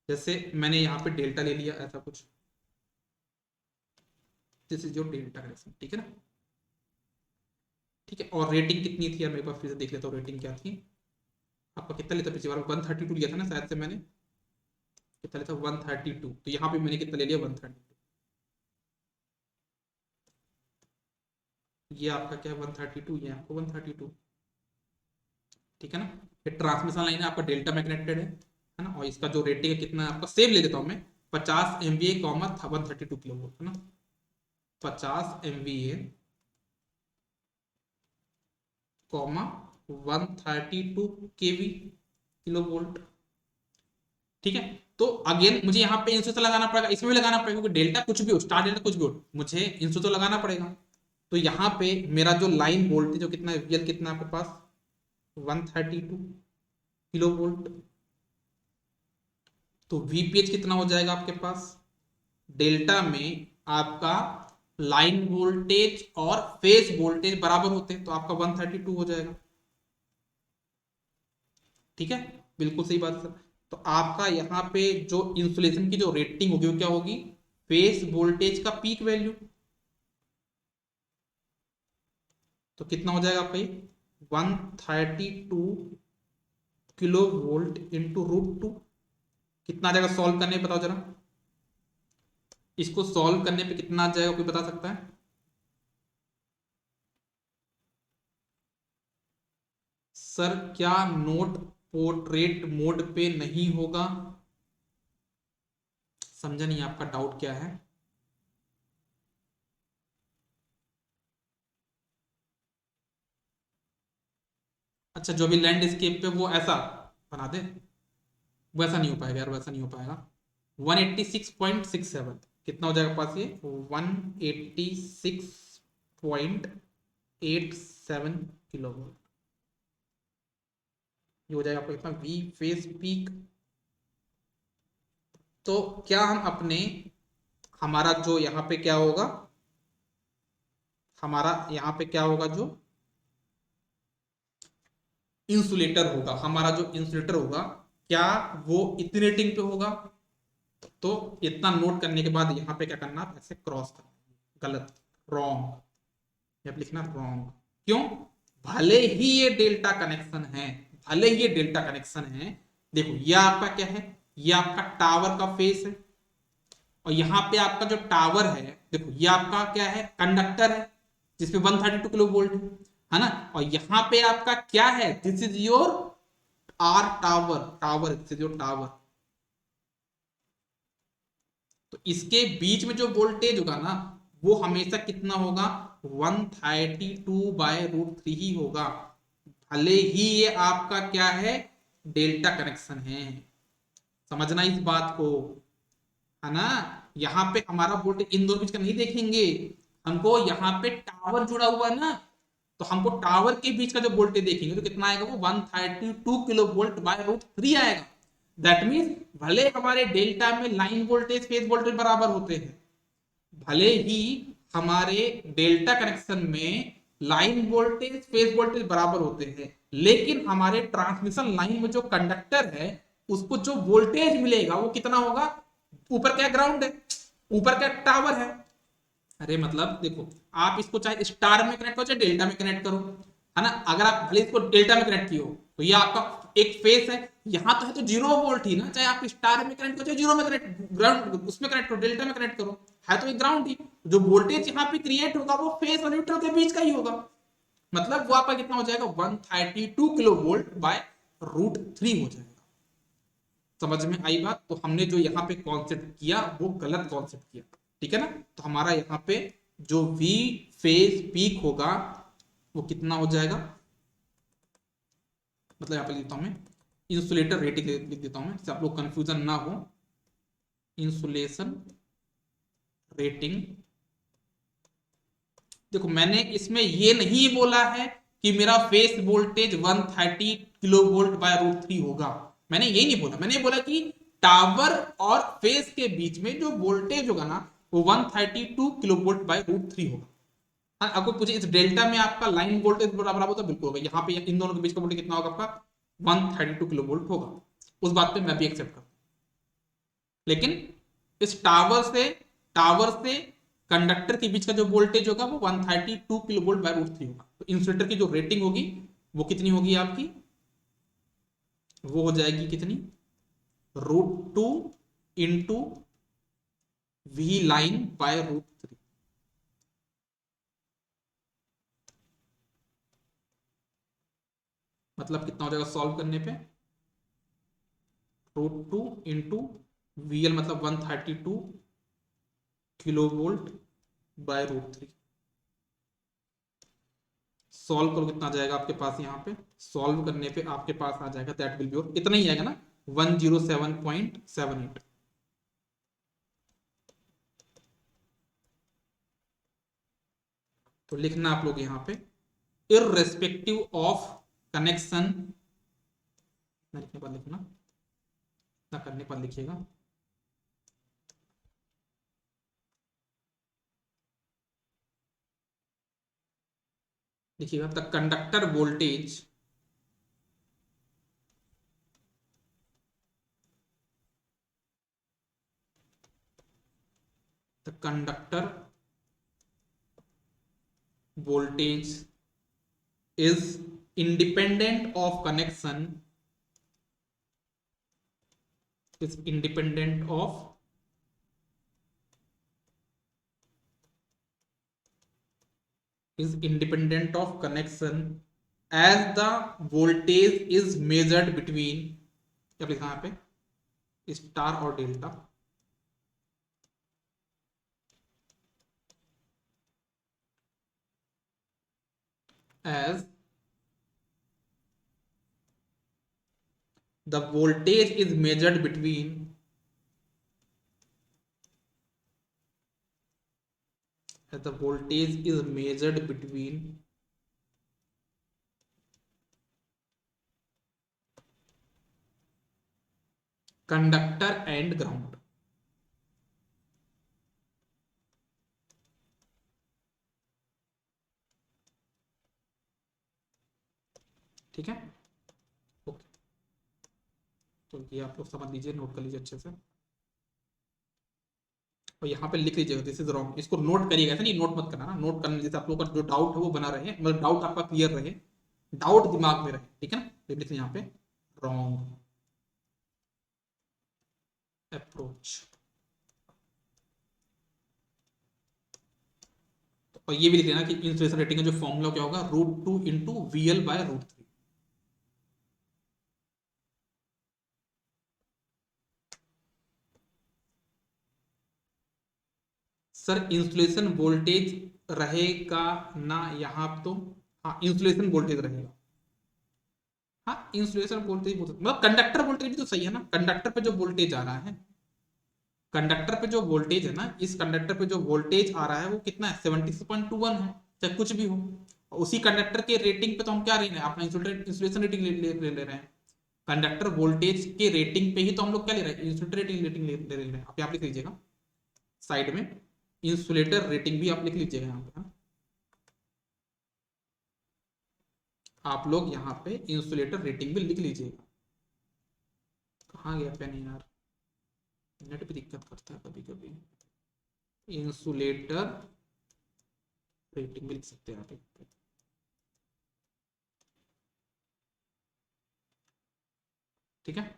जैसे मैंने यहाँ पे डेल्टा ले लिया, ऐसा कुछ, this is your delta connection, ठीक है ना। ठीक है, और रेटिंग कितनी थी यार, मेरे पास फिर से देख लेता हूँ रेटिंग क्या थी। आपका कितना लेता, पिछली बार 132 लिया था ना शायद से मैंने, कितना लेता 132, तो यहाँ पे मैंने कितना ले लिया 132। ये आपका क्या है 132, ये आपको 132, ठीक है ना। ये ट्रांसमिशन लाइन है आपका, डेल्टा में कनेक्टेड है ना। और इसका जो रेटिंग है कितना है आपका, सेम ले लेता हूँ मैं, 50 MVA कॉमा 132 किलो वोल्ट, है ना। 50 MVA कॉमा 132 किलो वोल्ट, ठीक है। तो अगेन मुझे यहाँ पे इंसू तो लगाना पड़ेगा, इसमें भी लगाना पड़ेगा, क्योंकि डेल्टा कुछ भी हो, स्टार डेल्टा कुछ भी हो, मुझे इंसू तो लगाना पड़ेगा। तो यहाँ पे मेरा जो लाइन वोल्टेज जो कितना है, VL कितना है आपके पास, 132 किलो वोल्ट। तो VPH कितना हो जाएगा आपके पास, डेल्टा में आपका लाइन वोल्टेज और फेज वोल्टेज बराबर होते हैं, तो आपका 132 हो जाएगा। ठीक है, बिल्कुल सही बात है सर। तो आपका यहाँ पे जो इंसुलेशन की जो रेटिंग होगी वो क्या होगी, फेज वोल्टेज का पीक वैल्यू। तो कितना हो जाएगा आपका ये 132 किलो वोल्ट इंटू √2। कितना आ जाएगा सॉल्व करने पे, बताओ जरा, इसको सॉल्व करने पे कितना आ जाएगा, कोई बता सकता है? सर क्या नोट पोर्ट्रेट मोड पे नहीं होगा? समझा नहीं, आपका डाउट क्या है? अच्छा, जो भी लैंडस्केप पे वो ऐसा बना दे, वैसा नहीं हो पाएगा यार, वैसा नहीं हो पाएगा। 186.67 कितना हो जाएगा पास ये, 186.87 किलो वोल्ट। ये हो जाएगा आपका कितना, वी फेस पीक। तो क्या हम अपने, हमारा जो यहाँ पे क्या होगा, हमारा यहाँ पे क्या होगा, जो इंसुलेटर होगा, हमारा जो इंसुलेटर होगा, क्या वो इतनी रेटिंग पे होगा? तो इतना नोट करने के बाद यहाँ पे क्या करना, आप ऐसे क्रॉस करना, गलत, रॉन्ग, आप लिखना रॉन्ग। क्यों? भले ही ये डेल्टा कनेक्शन है, भले ही ये डेल्टा कनेक्शन है, देखो ये आपका क्या है, ये आपका टावर का फेस है, और यहाँ पे आपका जो टावर है, देखो ये आपका क्या है, कंडक्टर है, जिसपे 132 किलो वोल्ट है ना, और यहाँ पे आपका क्या है, this is your R tower, tower this is your tower. तो इसके बीच में जो वोल्टेज होगा ना, वो हमेशा कितना होगा, 132/√3 ही होगा, भले ही ये आपका क्या है, डेल्टा कनेक्शन है। समझना इस बात को, है ना। यहाँ पे हमारा वोल्टेज इन दोनों बीच का नहीं देखेंगे, हमको यहाँ पे टावर जुड़ा हुआ है ना, तो हमको टावर के बीच का जो वोल्टेज देखेंगे तो कितना आएगा, वो 132 kV/√3 आएगा। दैट मीन्स भले हमारे डेल्टा में लाइन वोल्टेज फेज वोल्टेज बराबर होते हैं, भले ही हमारे डेल्टा कनेक्शन में लाइन वोल्टेज फेज वोल्टेज बराबर होते हैं, लेकिन हमारे ट्रांसमिशन लाइन में जो कंडक्टर है, उसको जो वोल्टेज मिलेगा वो कितना होगा, ऊपर क्या ग्राउंड है, ऊपर क्या टावर है। अरे मतलब देखो, आप इसको चाहे स्टार में कनेक्ट करो चाहे डेल्टा में कनेक्ट करो, है ना, अगर आप भले इसको डेल्टा में कनेक्ट किए हो तो ये आपका एक फेस है, यहां तो है तो 0 वोल्ट ही ना, चाहे आप स्टार में कनेक्ट करो चाहे जीरो में कनेक्ट, ग्राउंड उसमें कनेक्ट करो, डेल्टा में कनेक्ट करो, है तो एक ग्राउंड ही। जो वोल्टेज यहाँ पे क्रिएट होगा वो फेस और न्यूट्रल के बीच का ही होगा, मतलब वो आपका कितना हो जाएगा, 132 kV/√3 हो जाएगा। समझ में आई बात? तो हमने जो यहाँ पे कॉन्सेप्ट किया वो गलत कॉन्सेप्ट किया, ठीक है ना। तो हमारा यहाँ पे जो वी फेज पीक होगा वो कितना हो जाएगा, मतलब यहाँ पे लिखता हूं मैं, इंसुलेटर रेटिंग लिख देता हूं मैं, जिससे आप लोग कंफ्यूजन ना हो। इंसुलेशन रेटिंग, देखो मैंने इसमें ये नहीं बोला है कि मेरा फेस वोल्टेज 130 kV/√3 होगा, मैंने ये नहीं बोला, मैंने बोला कि टावर और फेस के बीच में जो वोल्टेज होगा ना, वो 132 kV/√3 होगा। हाँ, आपको पूछे इस डेल्टा में आपका लाइन वोल्टेज बराबर होता, बिल्कुल होगा, यहाँ पे इन दोनों के बीच का वोल्टेज कितना होगा आपका, 132 kV होगा। उस बात पे मैं भी एक्सेप्ट करता हूँ, लेकिन इस टावर से कंडक्टर के बीच का जो वोल्टेज होगा वो 132 kV/√3 होगा। तो इंसुलेटर की जो रेटिंग होगी वो कितनी होगी आपकी, वो हो जाएगी कितनी, √2 इंटू V line/√3। मतलब कितना हो जाएगा सॉल्व करने पे, √2 इंटू VL मतलब 132 kV/√3। सॉल्व करो कितना आ जाएगा आपके पास, यहाँ पे सॉल्व करने पे आपके पास आ जाएगा, दैट विल बी, इतना ही आएगा ना, 107.78। तो लिखना आप लोग यहाँ पे, इररेस्पेक्टिव ऑफ कनेक्शन, लिखने पर लिखना, ना करने पर लिखिएगा, देखिएगा, the conductor voltage the conductor voltage is independent of connection is independent of connection as the voltage is measured between, क्या लिखा यहाँ पे, स्टार और delta, as the voltage is measured between as the voltage is measured between conductor and ground. ठीक है, okay, तो ये आप लोग समझ लीजिए, नोट कर लीजिए अच्छे से, और यहाँ पे लिख लीजिएगा दिस इज रॉन्ग, इसको नोट करिएगा, ऐसा नहीं नोट मत करना ना, नोट करने जैसे आप लोग का जो डाउट है वो बना रहे, मतलब डाउट आपका क्लियर रहे, डाउट दिमाग में रहे, ठीक है ना, तो लिख यहाँ पे रॉन्ग अप्रोच। और ये भी लिख लेना कि इंसुलेशन रेटिंग का जो फॉर्मूला क्या होगा, √2 into VL by √3। Sir insulation voltage रहेगा ना यहाँ तो, हाँ इंसुलेशन वोल्टेज रहेगा, हाँ इंसुलेशन वोल्टेज मतलब कंडक्टर वोल्टेज भी तो सही है ना, कंडक्टर पे जो वोल्टेज आ रहा है, कंडक्टर पे जो वोल्टेज है ना, इस कंडक्टर पे जो वोल्टेज आ रहा है वो कितना है, 76.21 है, चाहे कुछ भी हो, और उसी कंडक्टर के रेटिंग पे तो हम क्या ले रहे हैं, अपना इंसुलेशन रेटिंग ले रहे हैं, कंडक्टर वोल्टेज के रेटिंग पे ही तो हम लोग क्या ले रहे हैं, इंसुलेटर रेटिंग ले रहे हैं। आप यहाँ लिख लीजिएगा साइड में, इंसुलेटर रेटिंग भी आप लिख लीजिएगा यहाँ पे, आप लोग यहाँ पे इंसुलेटर रेटिंग भी लिख लीजिएगा। कहाँ गया पेन यार, नेट भी दिक्कत करता है कभी कभी, इंसुलेटर रेटिंग भी लिख सकते हैं आप, ठीक है।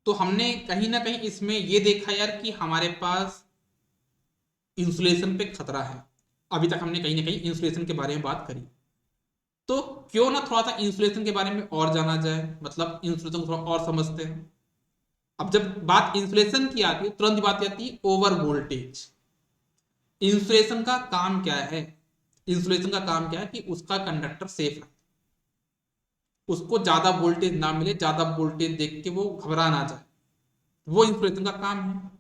तो हमने कहीं ना कहीं इसमें ये देखा यार कि हमारे पास इंसुलेशन पे खतरा है, अभी तक हमने कहीं ना कहीं इंसुलेशन के बारे में बात करी, तो क्यों ना थोड़ा सा इंसुलेशन के बारे में और जाना जाए, मतलब इंसुलेशन को थोड़ा और समझते हैं। अब जब बात इंसुलेशन की आती है तुरंत बात आती है ओवर वोल्टेज। इंसुलेशन का काम क्या है, इंसुलेशन का काम क्या है कि उसका कंडक्टर सेफ रहे, उसको ज्यादा वोल्टेज ना मिले, ज्यादा वोल्टेज देख के वो घबरा ना जाए, वो इंसुलेशन का काम है।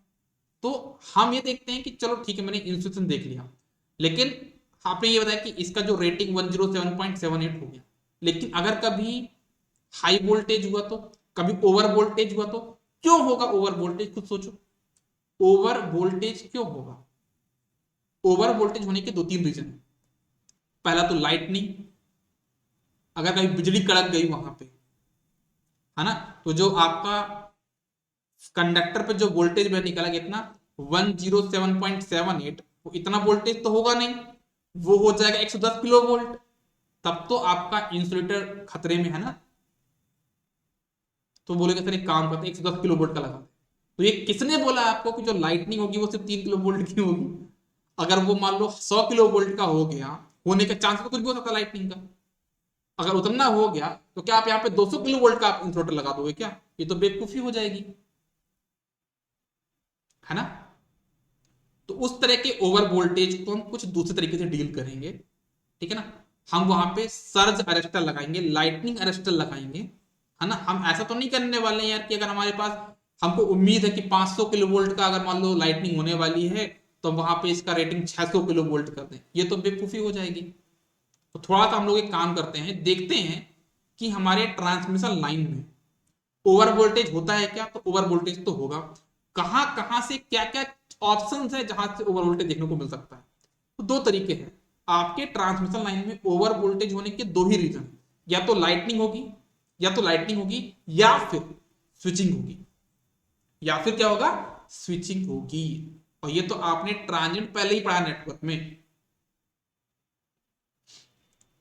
तो हम ये देखते हैं कि चलो ठीक है मैंने इंसुलेशन देख लिया, लेकिन आपने ये बताया कि इसका जो रेटिंग 107.78 हो गया, लेकिन अगर कभी हाई वोल्टेज हुआ तो, कभी ओवर वोल्टेज हुआ तो, क्यों होगा ओवर वोल्टेज, खुद सोचो, ओवर वोल्टेज क्यों होगा। ओवर वोल्टेज होने के 2-3 रीजन है। पहला तो लाइटनिंग, अगर कभी बिजली कड़क गई वहां पे, है ना, तो जो आपका कंडक्टर पे जो वोल्टेज में निकला कितना 107.78, वो इतना वोल्टेज तो होगा नहीं, वो हो जाएगा 110 किलो वोल्ट, तब तो आपका इंसुलेटर खतरे में है ना। तो बोलेगा सर एक काम करते 110 किलो वोल्ट का लगा, तो ये किसने बोला आपको कि जो लाइटनिंग होगी वो सिर्फ 3 किलो वोल्ट की होगी। अगर वो मान लो 100 किलो वोल्ट का हो गया, होने का चांस तो कुछ भी हो सकता है लाइटनिंग का, अगर उतना हो गया तो क्या आप यहाँ पे 200 किलो वोल्ट का आप इंसुलेटर लगा दोगे क्या, ये तो बेवकूफी हो जाएगी, है ना। तो उस तरह के ओवर वोल्टेज को हम कुछ दूसरे तरीके से डील करेंगे, ठीक है ना। हम वहां पे सर्ज अरेस्टर लगाएंगे, लाइटनिंग अरेस्टर लगाएंगे, है ना। हम ऐसा तो नहीं करने वाले हैं यार कि अगर हमारे पास, हमको उम्मीद है कि 500 किलो वोल्ट का अगर मान लो लाइटनिंग होने वाली है तो वहां पे इसका रेटिंग 600 किलो वोल्ट कर दें, ये तो बेवकूफी हो जाएगी। तो थोड़ा सा हम लोग एक काम करते हैं, देखते हैं कि हमारे ट्रांसमिशन लाइन में ओवर वोल्टेज होता है क्या, तो ओवर वोल्टेज तो होगा, कहां कहां से क्या क्या ऑप्शन है जहां से ओवर वोल्टेज देखने को मिल सकता है। तो 2 तरीके हैं, आपके ट्रांसमिशन लाइन में ओवर वोल्टेज होने के दो ही रीजन, या तो लाइटनिंग होगी, या तो लाइटनिंग होगी, या फिर स्विचिंग होगी, या फिर क्या होगा, स्विचिंग होगी। और ये तो आपने ट्रांजिएंट पहले ही पढ़ा नेटवर्क में,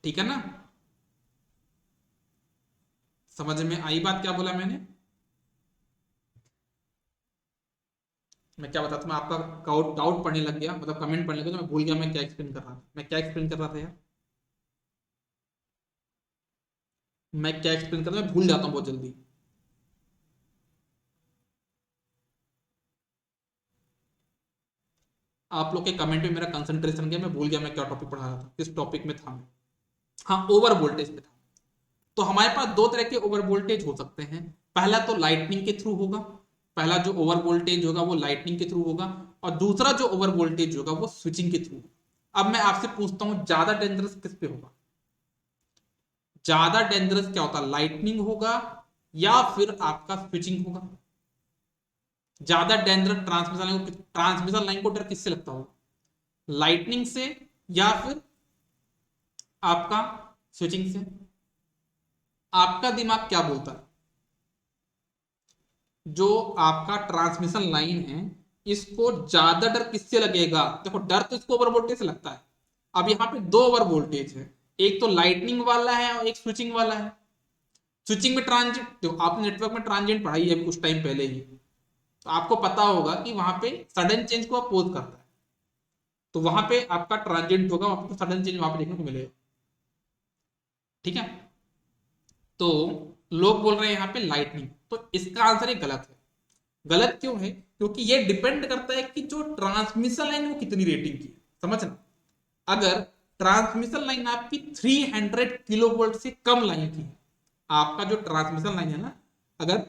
ठीक है ना। समझ में आई बात, क्या बोला मैंने? मैं क्या बताता हूँ, मैं आपका डाउट डाउट पढ़ने लग गया, मतलब कमेंट पढ़ने लग गया, तो मैं भूल गया मैं क्या एक्सप्लेन कर रहा था, मैं क्या एक्सप्लेन कर रहा था यार, मैं क्या एक्सप्लेन कर रहा था, मैं भूल जाता हूँ बहुत जल्दी। आप लोग के कमेंट में मेरा कंसंट्रेशन गया, मैं भूल गया मैं क्या टॉपिक पढ़ा रहा था, किस टॉपिक में था मैं। हाँ, ओवर वोल्टेज पे था। तो हमारे पास दो तरह के ओवर वोल्टेज हो सकते हैं। पहला तो लाइटनिंग के थ्रू होगा, पहला जो ओवर वोल्टेज होगा वो लाइटनिंग के थ्रू होगा, और दूसरा जो ओवर वोल्टेज होगा वो स्विचिंग के थ्रू। अब मैं आपसे पूछता हूं ज्यादा डेंजरस किस पे होगा, ज्यादा डेंजरस क्या होता है, लाइटनिंग होगा या फिर आपका स्विचिंग होगा? ज्यादा डेंजरस ट्रांसमिशन लाइन को डर किससे लगता होगा, लाइटनिंग से या फिर आपका स्विचिंग से? आपका दिमाग क्या बोलता है? जो आपका ट्रांसमिशन लाइन है, इसको ज्यादा डर किससे लगेगा? देखो, डर तो इसको ओवर वोल्टेज से लगता है। अब यहाँ पे दो ओवर वोल्टेज है, एक तो लाइटनिंग वाला है और एक स्विचिंग वाला है। स्विचिंग में ट्रांजिट, देखो आपने नेटवर्क में ट्रांजिएंट पढ़ाई है कुछ टाइम पहले ही, तो आपको पता होगा कि वहां पे सडन चेंज को अपोज करता है, तो वहां पे आपका ट्रांजिएंट होगा, आपको सडन चेंज वहां पे देखने को मिलेगा, ठीक है। तो लोग बोल रहे हैं यहाँ पे लाइटनिंग, तो इसका आंसर ये गलत है। गलत क्यों है? क्योंकि ये डिपेंड करता है कि जो ट्रांसमिशन लाइन है वो कितनी रेटिंग की है, समझना। अगर ट्रांसमिशन लाइन आपकी 300 किलो वोल्ट से कम लाइन की है, आपका जो ट्रांसमिशन लाइन है ना, अगर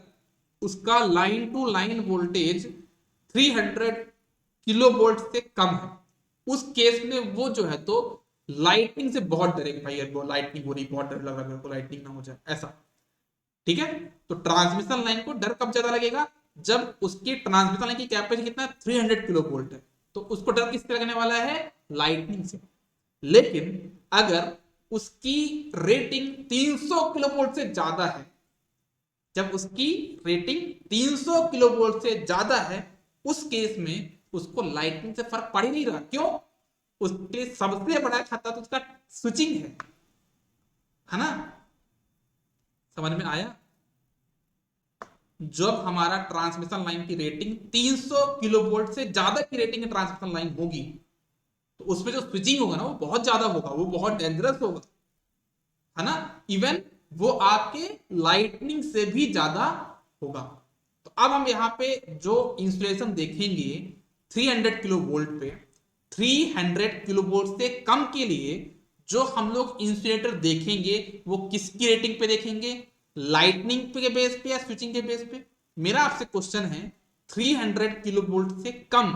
उसका line to line voltage 300 kilo volt से कम है, उस केस में वो जो है तो लाइटनिंग से बहुत डरेगी, भाई यार वो लाइटनिंग हो रही, बहुत डर लग रहा है मेरे को, लाइटनिंग ना हो जाए ऐसा, ठीक है। तो ट्रांसमिशन लाइन को डर कब ज्यादा लगेगा, जब उसकी ट्रांसमिशन लाइन की कैपेसिटी कितना 300 किलो वोल्ट है, तो उसको डर किससे लगने वाला है, लाइटनिंग से। लेकिन अगर उसकी रेटिंग 300 किलो वोल्ट से ज्यादा है, जब उसकी रेटिंग 300 किलो वोल्ट से ज्यादा है, उस केस में उसको लाइटनिंग से फर्क पड़ ही नहीं रहा। क्यों? उसके सबसे बड़ा खतरा तो उसका स्विचिंग है ना। समझ में आया? जब हमारा ट्रांसमिशन लाइन की रेटिंग 300 किलो वोल्ट से ज्यादा की रेटिंग ट्रांसमिशन लाइन होगी, तो उसमें जो स्विचिंग होगा ना वो बहुत ज्यादा होगा, वो बहुत डेंजरस होगा, है ना। इवन वो आपके लाइटनिंग से भी ज्यादा होगा। तो अब हम यहाँ पे जो इंसुलेशन देखेंगे 300 किलो वोल्ट पे, 300 किलो वोल्ट से कम के लिए जो हम लोग इंसुलेटर देखेंगे वो किसकी रेटिंग पे देखेंगे, लाइटनिंग के बेस पे या स्विचिंग के बेस पे? मेरा आपसे क्वेश्चन है, 300 किलो वोल्ट से कम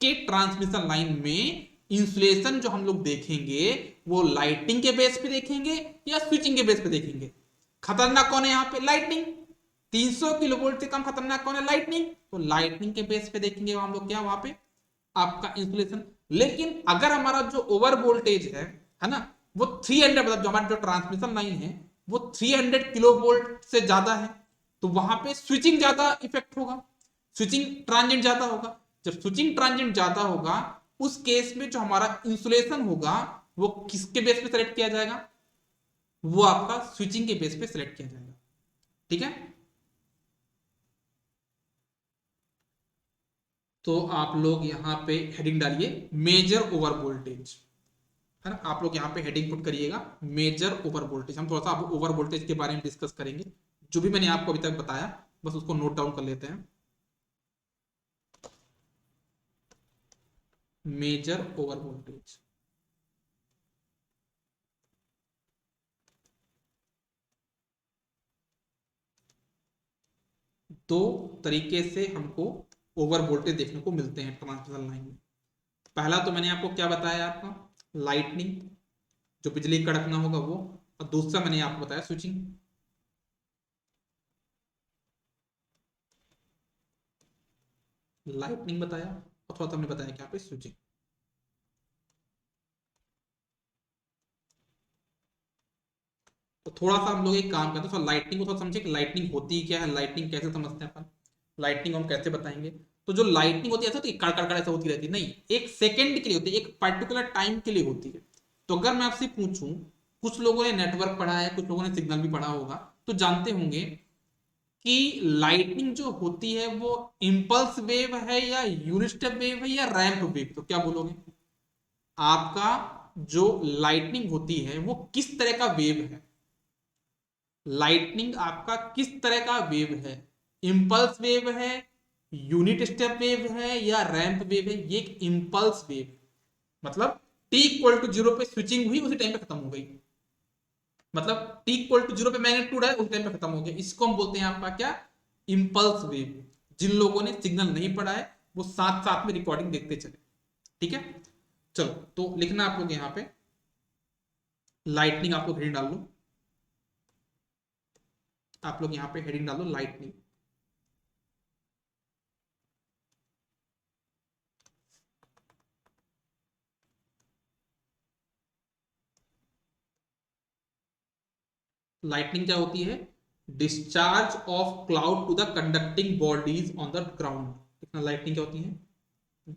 के ट्रांसमिशन लाइन में इंसुलेशन जो हम लोग देखेंगे वो लाइटिंग के बेस पे देखेंगे या स्विचिंग के बेस पे देखेंगे? खतरनाक कौन है यहाँ पे, लाइटनिंग। 300 किलो वोल्ट से कम खतरनाक कौन है, लाइटनिंग। तो लाइटनिंग के बेस पे देखेंगे हम लोग क्या वहां पे, आपका इंसुलेशन। लेकिन अगर हमारा जो ओवर वोल्टेज है ना, वो 300, मतलब जो हमारा जो ट्रांसमिशन लाइन है वो 300 किलो वोल्ट से ज्यादा है, तो वहां पे स्विचिंग ज्यादा इफेक्ट होगा, स्विचिंग ट्रांजिएंट ज्यादा होगा। जब स्विचिंग ट्रांजिएंट ज्यादा होगा, उस केस में जो हमारा इंसुलेशन होगा वो किसके बेस पे सेलेक्ट किया जाएगा, वो आपका स्विचिंग के बेस पे सिलेक्ट किया जाएगा, ठीक है। तो आप लोग यहां पे हेडिंग डालिए मेजर ओवर वोल्टेज, है ना। आप लोग यहाँ पे हेडिंग पुट करिएगा मेजर ओवर वोल्टेज। हम थोड़ा सा ओवर वोल्टेज के बारे में डिस्कस करेंगे, जो भी मैंने आपको अभी तक बताया बस उसको नोट डाउन कर लेते हैं। मेजर ओवर वोल्टेज, दो तरीके से हमको ओवर वोल्टेज देखने को मिलते हैं ट्रांसमिशन लाइन में। पहला तो मैंने आपको क्या बताया, आपका लाइटनिंग, जो बिजली कड़कना होगा वो, और दूसरा मैंने आपको बताया स्विचिंग। लाइटनिंग बताया और थोड़ा सा हमने बताया क्या पे स्विचिंग। थोड़ा सा हम लोग एक काम करते हैं, लाइटनिंग को थोड़ा समझे कि लाइटनिंग होती क्या है, लाइटनिंग कैसे समझते हैं अपन, लाइटनिंग हम कैसे बताएंगे। तो जो लाइटनिंग होती है ऐसा होती है कड़ कड़ ऐसा होती रहती है, नहीं, एक सेकंड के लिए होती है, एक पर्टिकुलर टाइम के लिए होती है। तो अगर मैं आपसे पूछूं, कुछ लोगों ने नेटवर्क पढ़ा है, कुछ लोगों ने सिग्नल भी पढ़ा होगा, तो जानते होंगे कि लाइटनिंग जो होती है वो इंपल्स वेव है या यूनिट स्टेप वेव है या रैंप वेव, तो क्या बोलोगे? आपका जो लाइटनिंग होती है वो किस तरह का वेव है? लाइटनिंग आपका किस तरह का वेव है? इंपल्स वेव है, यूनिट स्टेप वेव है या रैंप वेव है? ये एक इंपल्स वेव, मतलब टी इक्वल टू जीरो पे स्विचिंग हुई, उसी टाइम पे खत्म हो गई, मतलब टी इक्वल टू जीरो पे मैग्नीट्यूड है, उस टाइम पे खत्म हो गया, इसको हम बोलते हैं आपका क्या? Impulse wave. जिन लोगों ने सिग्नल नहीं पढ़ा है वो साथ साथ में रिकॉर्डिंग देखते चले, ठीक है। चलो तो लिखना आप लोग यहाँ पे लाइटनिंग, आप लोग हेडिंग डाल लो, आप लोग यहाँ पे हेडिंग डाल लो लाइटनिंग। लाइटनिंग क्या होती है? Discharge of cloud to the conducting bodies on the ground. कितना लाइटनिंग क्या होती है?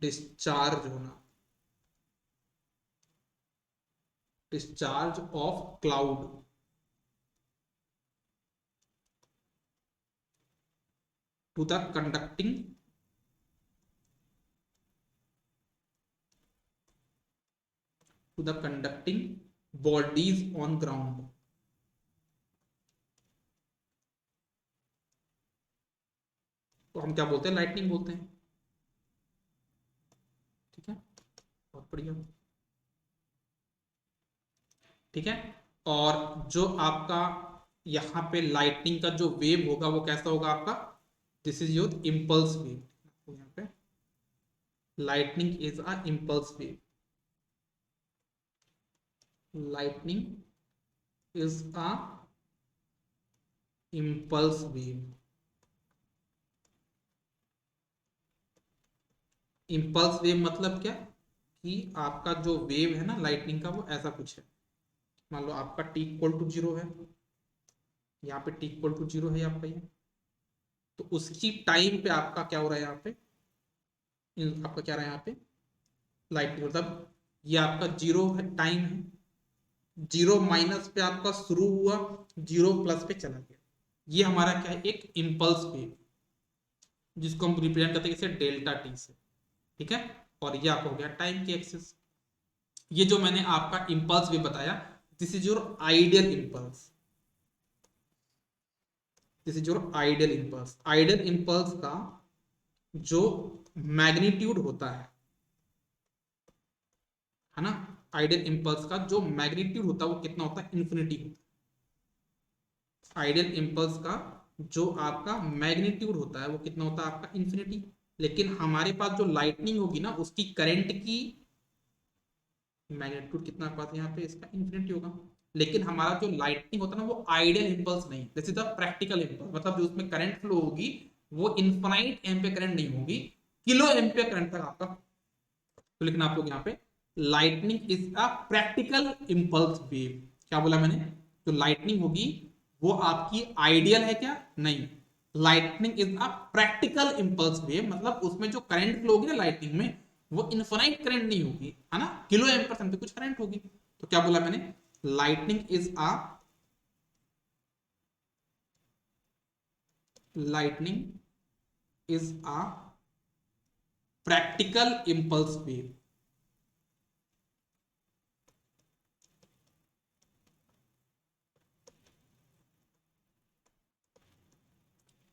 डिस्चार्ज होना, discharge of cloud to the conducting to the conducting bodies on ground. तो हम क्या बोलते हैं? लाइटनिंग बोलते हैं, ठीक है, बहुत बढ़िया, ठीक है। और जो आपका यहाँ पे लाइटनिंग का जो वेव होगा वो कैसा होगा आपका? This is your impulse wave. यहाँ पे lightning is a impulse wave, lightning is a impulse wave। impulse wave मतलब क्या? कि आपका जो वेव है ना लाइटनिंग का वो ऐसा कुछ है, मान लो आपका टी इक्वल टू जीरो है, यहाँ पे टी इक्वल टू जीरो है आपका ये, तो उसकी टाइम पे आपका क्या हो रहा है यहाँ पे? आपका क्या रहा है यहाँ पे? लाइटनिंग मतलब ये आपका जीरो है, टाइम है, जीरो माइनस पे आपका शुरू हुआ, जीरो प्लस पे चला गया, ये हमारा क्या है? एक इम्पल्स वेव, जिसको हम रिप्रेजेंट करते हैं इसे डेल्टा टी से, ठीक है। और ये आपका हो गया टाइम की एक्सिस। ये जो मैंने आपका इंपल्स वेव बताया, this is your ideal impulse, this is your ideal impulse. Ideal impulse का जो मैग्नीट्यूड होता है ना, आइडियल इंपल्स का जो मैग्नीट्यूड होता है वो कितना होता है? इन्फिनिटी होता है। आइडियल इंपल्स का जो आपका मैग्नीट्यूड होता है वो कितना होता है? आपका इन्फिनिटी। लेकिन हमारे पास जो लाइटनिंग होगी ना उसकी करंट की मैग्नीट्यूड कितना पाते हैं यहाँ पे? इसका इन्फिनिटी होगा। लेकिन हमारा जो लाइटनिंग होता है ना वो आइडियल इंपल्स नहीं, this is the practical impulse, मतलब जो उसमें करंट फ्लो होगी वो इनफाइनाइट एम्पियर करंट नहीं होगी, किलो एम्पियर करंट तक आपका। तो लिखना आप लोग यहाँ पे lightning is a practical impulse wave. क्या बोला मैंने? जो लाइटनिंग होगी वो आपकी आइडियल है क्या? नहीं, lightning is a practical impulse wave, मतलब उसमें जो करंट फ्लो होगी ना लाइटनिंग में वो इनफाइनाइट करंट नहीं होगी, है ना, किलो एम्पियर समथिंग कुछ करंट होगी। तो क्या बोला मैंने? Lightning is a practical impulse wave.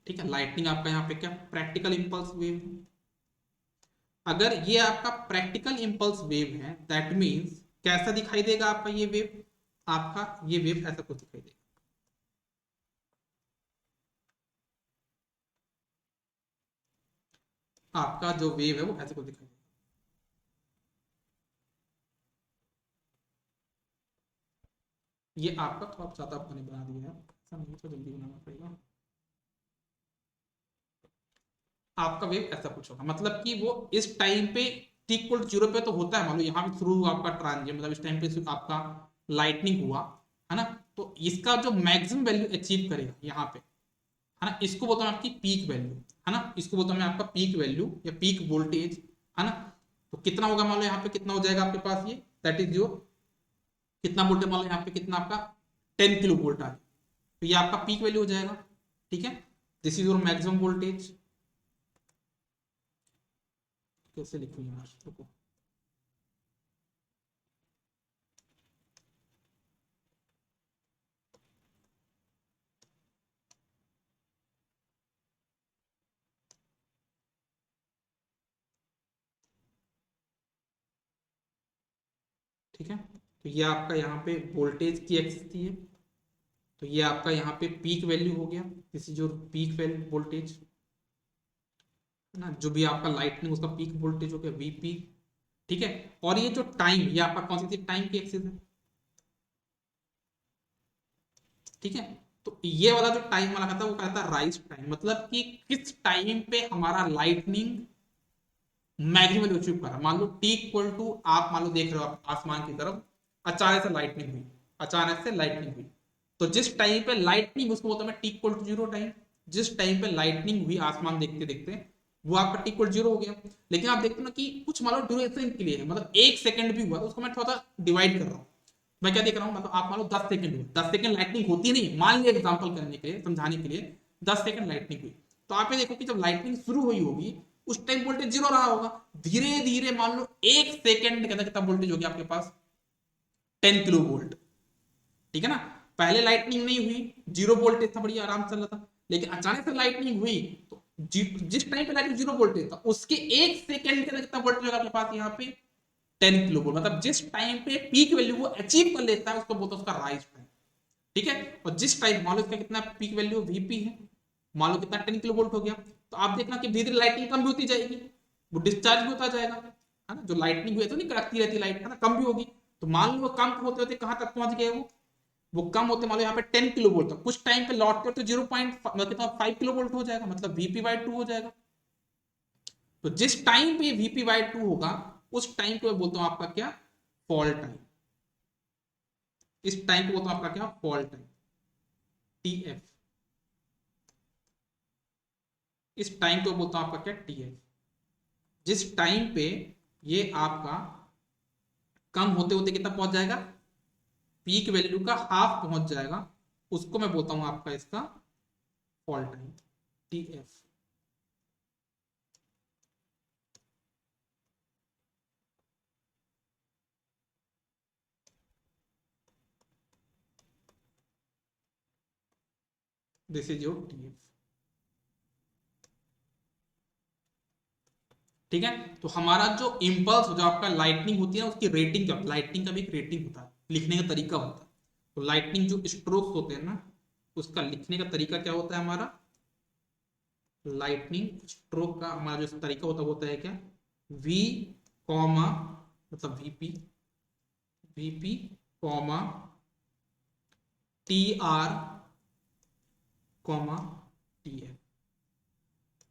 ठीक है, लाइटनिंग आपका यहाँ पे क्या? प्रैक्टिकल इंपल्स वेव है। अगर ये आपका प्रैक्टिकल इंपल्स वेव है दैट मीन्स कैसा दिखाई देगा आपका ये वेव? आपका ये वेव ऐसा कुछ दिखाई देगा, आपका जो वेव है वो ऐसे कुछ दिखाई देगा। ये आपका थोड़ा ज्यादा मैंने बना दिया है, ऐसा नहीं तो जल्दी बनाना पड़ेगा। आपका वेव ऐसा कुछ होगा, मतलब कि वो इस टाइम पे टी इक्वल जीरो पे तो होता है, मान लो यहाँ पे शुरू हुआ आपका ट्रांजिशन, मतलब इस टाइम पे आपका लाइटनिंग हुआ, है ना। तो इसका जो मैक्सिमम वैल्यू अचीव करेगा यहाँ पे, है ना, इसको बोलता हूँ आपकी पीक वैल्यू, है ना, इसको बोलता हूँ मैं आपका पीक वैल्यू या पीक वोल्टेज, है ना। तो कितना होगा मान लो यहाँ पे, कितना हो जाएगा आपके पास ये, दैट इज योर, कितना वोल्टेज मान लो यहाँ पे, कितना आपका 10 किलो वोल्ट आ गया, तो ये आपका पीक वैल्यू हो जाएगा। ठीक है, this is your maximum voltage. कैसे लिखूं यार, रुको, ठीक है। तो ये आपका यहाँ पे वोल्टेज की एक्सिस थी, तो ये आपका यहाँ पे पीक वैल्यू हो गया, this is your peak value voltage, है ना, जो भी आपका लाइटनिंग उसका पीक वोल्टेज हो गया वीपी। ठीक है, और ये जो टाइम, ये आपका कौन सी टाइम की एक्सिस है, ठीक है। तो ये वाला जो टाइम वाला कहता है वो कहता है राइज टाइम, मतलब कि किस टाइम पे हमारा लाइटनिंग मैक्सिमम वैल्यू अचीव कर रहा है। मान लो टी इक्वल टू, आप मान लो देख रहे हो आप आसमान की तरफ, अचानक से लाइटनिंग हुई, अचानक से लाइटनिंग हुई, तो जिस टाइम पे लाइटनिंग, उसको बोलता है T equal to zero time, जिस टाइम पे लाइटनिंग हुई आसमान देखते देखते, वो आपका टी इक्वल जीरो हो गया। लेकिन आप देखते हो ना कि कुछ मान लो ड्यूरेशन के लिए है, मतलब एक सेकंड भी हुआ, तो उसको मैं थोड़ा सा डिवाइड कर रहा हूँ। मैं क्या देख रहा हूँ, मतलब आप मान लो 10 सेकंड हुई, 10 सेकंड लाइटनिंग होती नहीं, मान लिया एग्जांपल करने के लिए, समझाने के लिए 10 सेकंड लाइटनिंग हुई, तो आप ये देखो कि जब लाइटनिंग शुरू हुई होगी उस टाइम वोल्टेज जीरो रहा होगा, धीरे धीरे मान लो एक सेकंड के अंदर कितना वोल्टेज हो गया आपके पास, 10 किलो वोल्ट। ठीक है ना, पहले लाइटनिंग नहीं हुई, जीरो वोल्टेज था, बढ़िया आराम से चल रहा था, लेकिन अचानक से लाइटनिंग हुई, तो जिस टाइम पे लाइटनिंग जीरो वोल्टेज था उसके एक सेकंड के अंदर कितना वोल्टेज होगा आपके पास यहाँ पे, 10 किलो वोल्ट, मतलब जिस टाइम पे पीक वैल्यू वो अचीव कर लेता है उसको बोलते हैं उसका राइज टाइम। ठीक है, और जिस टाइम मान लो इसका कितना पीक वैल्यू वीपी है, मान लो कितना 10 किलो वोल्ट हो गया, तो आप देखना कि धीरे धीरे लाइटनिंग कम भी होती जाएगी, वो डिस्चार्ज भी होता जाएगा, है ना, जो लाइटनिंग हुई तो नहीं कड़कती रहती लाइट, है ना, कम भी होगी। तो मान लो कम होते होते कहां तक पहुंच गए वो कम होते मान लो यहाँ पे 10 किलो वोल्ट था, कुछ टाइम पे लौटते तो 0.5 कितना 5 किलो वोल्ट हो जाएगा, मतलब वीपी बाई टू हो जाएगा। तो जिस टाइम पे वीपी बाई टू होगा उस टाइम को मैं बोलता हूँ आपका क्या, फॉल टाइम। इस टाइम को बोलता हूँ आपका क्या, फॉल टाइम, टीएफ। इस टाइम को बोलता हूँ आपका क्या, टीएफ। जिस टाइम पे ये आपका कम होते होते कितना पहुंच जाएगा, पीक वैल्यू का हाफ पहुंच जाएगा, उसको मैं बोलता हूं आपका इसका fall time, TF. This is your TF. ठीक है, तो हमारा जो इम्पल्स जो आपका लाइटनिंग होती है ना, उसकी रेटिंग क्या, लाइटनिंग का भी एक रेटिंग होता है, लिखने का तरीका होता है। तो लाइटनिंग जो स्ट्रोक्स होते हैं ना, उसका लिखने का तरीका क्या होता है हमारा, लाइटनिंग स्ट्रोक का हमारा जो तरीका होता है वो होता है क्या, वी कॉमा, मतलब VP, VP comma T R comma T F.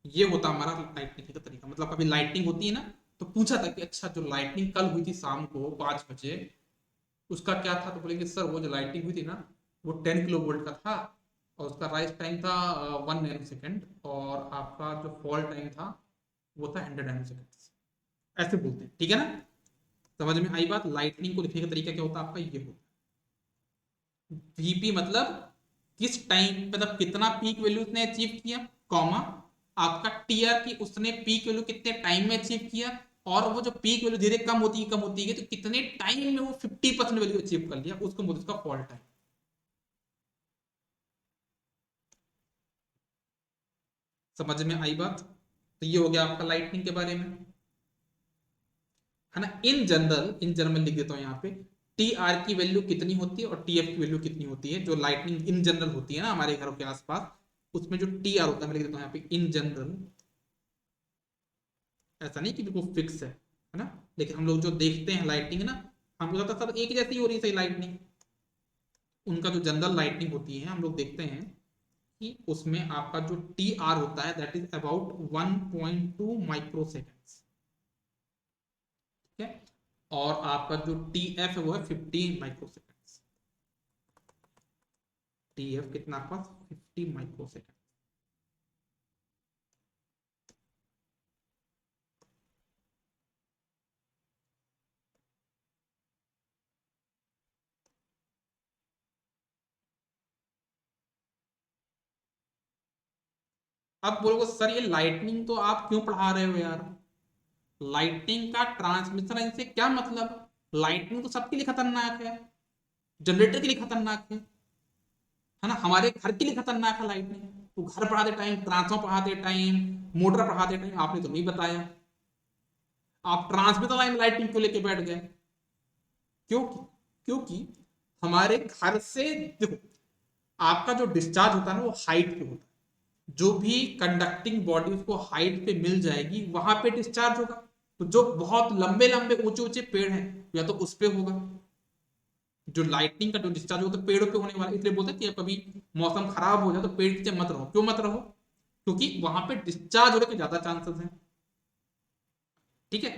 ये होता हमारा लाइटनिंग का तरीका, मतलब कभी लाइटनिंग होती है ना, तो पूछा था कि अच्छा जो लाइटनिंग कल हुई थी शाम को 5 बजे, उसका क्या था, तो बोलेंगे सर वो जो लाइटनिंग हुई थी ना वो 10 किलो वोल्ट का था, और उसका राइज टाइम था 1 नैनो सेकेंड, और आपका जो फॉल टाइम था वो था 100 नैनो सेकेंड। ऐसे बोलते हैं, ठीक है ना, समझ में आई बात। लाइटनिंग को लिखने का तरीका क्या होता है आपका, ये होता है वीपी, मतलब किस टाइम, मतलब कितना पीक वैल्यू उसने अचीव किया, कॉमा आपका टीआर की उसने पीक वैल्यू कितने टाइम में अचीव किया, और वो जो पीक वैल्यू धीरे कम होती है तो कितने टाइम में वो 50% वैल्यू अचीव कर लिया, उसको बोलते हैं उसका फॉल टाइम। समझ में आई बात। तो ये हो गया आपका लाइटनिंग के बारे में, है ना। इन जनरल लिख देता हूं यहाँ पे, टी आर की वैल्यू कितनी होती है और टी एफ की वैल्यू कितनी होती है, जो लाइटनिंग इन जनरल होती है ना हमारे घरों के आसपास, उसमें जो टी आर होता है मैं लिख देता हूँ यहाँ पे इन जनरल। ऐसा नहीं कि बिल्कुल फिक्स है ना, लेकिन हम लोग जो देखते हैं लाइटनिंग ना, हमको लगता है सब एक जैसी हो रही है सही लाइटनिंग, उनका जो जनरल लाइटनिंग होती है हम लोग देखते हैं कि उसमें आपका जो टी आर होता है that is about 1.2 micro seconds, ठीक है, और आपका जो टी एफ है वो है 15 माइक्रो सेकेंड्स। TF कितना आपका 50 माइक्रोसेकंड। अब बोलोगे सर ये लाइटनिंग तो आप क्यों पढ़ा रहे हो यार, लाइटनिंग का ट्रांसमिशन लाइन से क्या मतलब, लाइटनिंग तो सबके लिए खतरनाक है, जनरेटर के लिए खतरनाक है ना, हमारे घर के लिए खतरनाक है लाइटनिंग। तो घर पढ़ाते टाइम, ट्रांसफॉर्मर पढ़ाते टाइम, मोटर पढ़ाते टाइम आपने तो नहीं बताया, आप ट्रांसमिशन लाइन लाइटिंग को लेके बैठ गए। क्योंकि क्योंकि हमारे घर से देखो, आपका जो डिस्चार्ज होता है ना वो हाइट पे होता है, जो भी कंडक्टिंग बॉडी उसको हाइट पे मिल जाएगी वहां पे डिस्चार्ज होगा। तो जो बहुत लंबे लंबे ऊंचे ऊंचे पेड़ हैं या तो उस पे होगा, जो लाइटनिंग का जो डिस्चार्ज होता है पेड़ों पे होने वाला, इसलिए बोलते हैं कि कभी मौसम खराब हो जाए तो पेड़ नीचे मत रहो। क्यों मत रहो, क्योंकि वहां पे डिस्चार्ज होने के ज्यादा चांसेस हैं। ठीक है,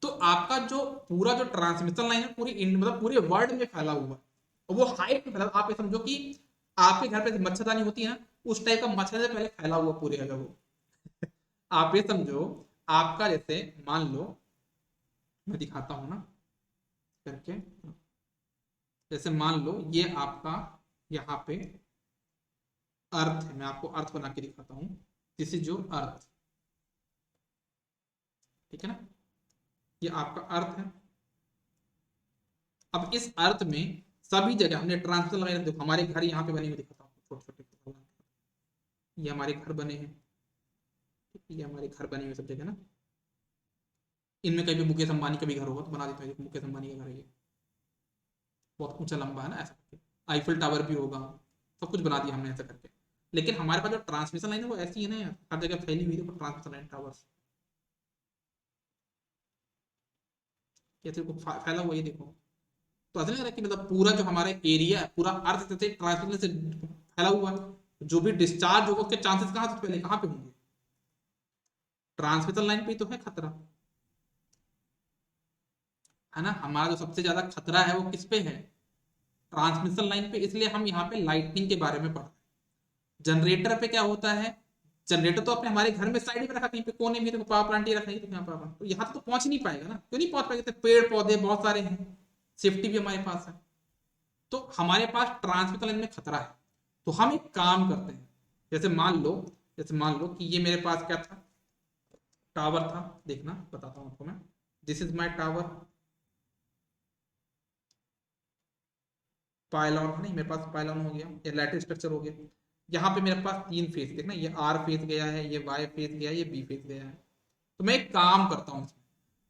तो आपका जो पूरा जो ट्रांसमिशन लाइन है पूरी मतलब पूरे वर्ल्ड में फैला हुआ है, और वो हाइट में फैला। आप ये समझो कि आपके घर पे मच्छरदानी होती है ना, उस टाइप का मच्छर से पहले फैला हुआ पूरे जगह वो। आप ये समझो, आपका जैसे मान लो, मैं दिखाता हूं ना करके, जैसे मान लो ये आपका यहाँ पे अर्थ है, मैं आपको अर्थ बना के दिखाता हूँ। दिस इज योर अर्थ, ठीक है ना, ये आपका अर्थ है। अब इस अर्थ में सभी जगह हमने ट्रांसमिशन लगाए, देखो हमारे घर यहाँ पे बने हुए दिखाता हूँ, छोटे छोटे, ये हमारे घर बने हैं, ये हमारे घर बने हुए सब जगह ना। इनमें कहीं भी मुकेश अंबानी का भी घर होगा तो बना देता हूँ, मुकेश अंबानी का घर है ये, बहुत ऊंचा लंबा है ना ऐसा करके, आईफिल टावर भी होगा, सब कुछ बना दिया हमने ऐसा करके। लेकिन हमारे पास जो ट्रांसमिशन लाइन है वो ऐसी है ना यार, हर जगह फैली हुई है ट्रांसमिशन लाइन टावर्स, कैसे फैला हुआ ये देखो। तो ऐसा नहीं लग रहा कि मतलब पूरा जो हमारा एरिया है पूरा अर्थ से ट्रांसमिशन से फैला हुआ है, जो भी डिस्चार्ज होगा उसके चांसेस कहाँ से पहले कहाँ पे होंगे, ट्रांसमिशन लाइन पे ही तो है खतरा, है ना। हमारा जो सबसे ज्यादा खतरा है वो किस पे है, ट्रांसमिशन लाइन पे। इसलिए हम यहाँ पे लाइटनिंग के बारे में पढ़ रहे हैं। जनरेटर पे क्या होता है, जनरेटर तो अपने हमारे घर में साइड में रखा, कहीं पे कोने में देखो पावर प्लांट ही रखा है, तो यहाँ पावर, तो यहाँ तो पहुंच नहीं पाएगा ना, क्यों नहीं पहुंच पाएगा, पेड़ पौधे बहुत सारे हैं, सेफ्टी भी हमारे पास है। तो हमारे पास ट्रांसमिशन लाइन में खतरा है। तो हम एक काम करते हैं, जैसे मान लो कि ये मेरे पास क्या था, टावर था, देखना बताता हूं आपको मैं, this is my tower, pylon नहीं मेरे पास, पायलॉन हो गया, ये लैटिस स्ट्रक्चर हो गया। यहाँ पे मेरे पास तीन फेस, देखना ये आर फेस गया है, ये वाई फेस गया है, ये बी फेस गया है। तो मैं एक काम करता हूँ,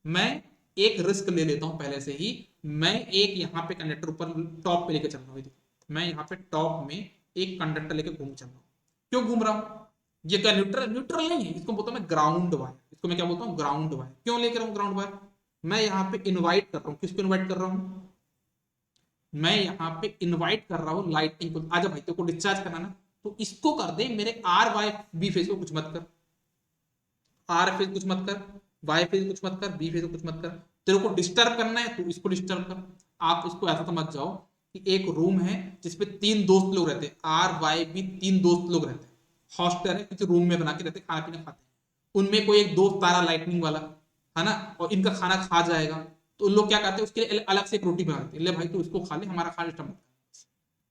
मैं एक रिस्क ले लेता हूँ पहले से ही, मैं एक यहाँ पे कंडक्टर ऊपर टॉप पे लेके चल रहा हूँ, मैं यहाँ पे टॉप में एक कंडक्टर लेके घूम चल रहा हूँ। क्यों घूम रहा हूँ, ये क्या न्यूट्रल, न्यूट्रल नहीं है, इसको बोलता हूँ मैं ग्राउंड वायर, इसको मैं क्या बोलता हूँ ग्राउंड वायर। क्यों लेकर रहा हूँ ग्राउंड वायर, मैं यहाँ पे इन्वाइट कर रहा हूँ, किसको इन्वाइट कर रहा हूँ, मैं यहाँ पे इनवाइट कर रहा हूँ लाइटिंग को, आजा भाई तेरे को डिस्चार्ज करना ना, तो इसको कर दे मेरे आर वाई बी फेज को कुछ मत कर, आर फेज कुछ मत कर, वाई फेज कुछ मत कर, बी फेज कुछ मत कर, तेरे को डिस्टर्ब करना है तो इसको डिस्टर्ब कर। आप इसको ऐसा समझ जाओ कि एक रूम है जिसपे तीन दोस्त लोग रहते हैं, आर वाई बी तीन दोस्त लोग रहते हैं, हॉस्टल है किसी रूम में बना के रहते, खाना पीना खाते हैं। उनमें कोई एक दोस्त तारा लाइटनिंग वाला है ना, और इनका खाना खा जाएगा, तो उन लोग क्या करते हैं उसके लिए अलग से एक रोटी बना देते हैं, ले भाई तू इसको खा ले, हमारा खाना डिस्टर्ब मत कर।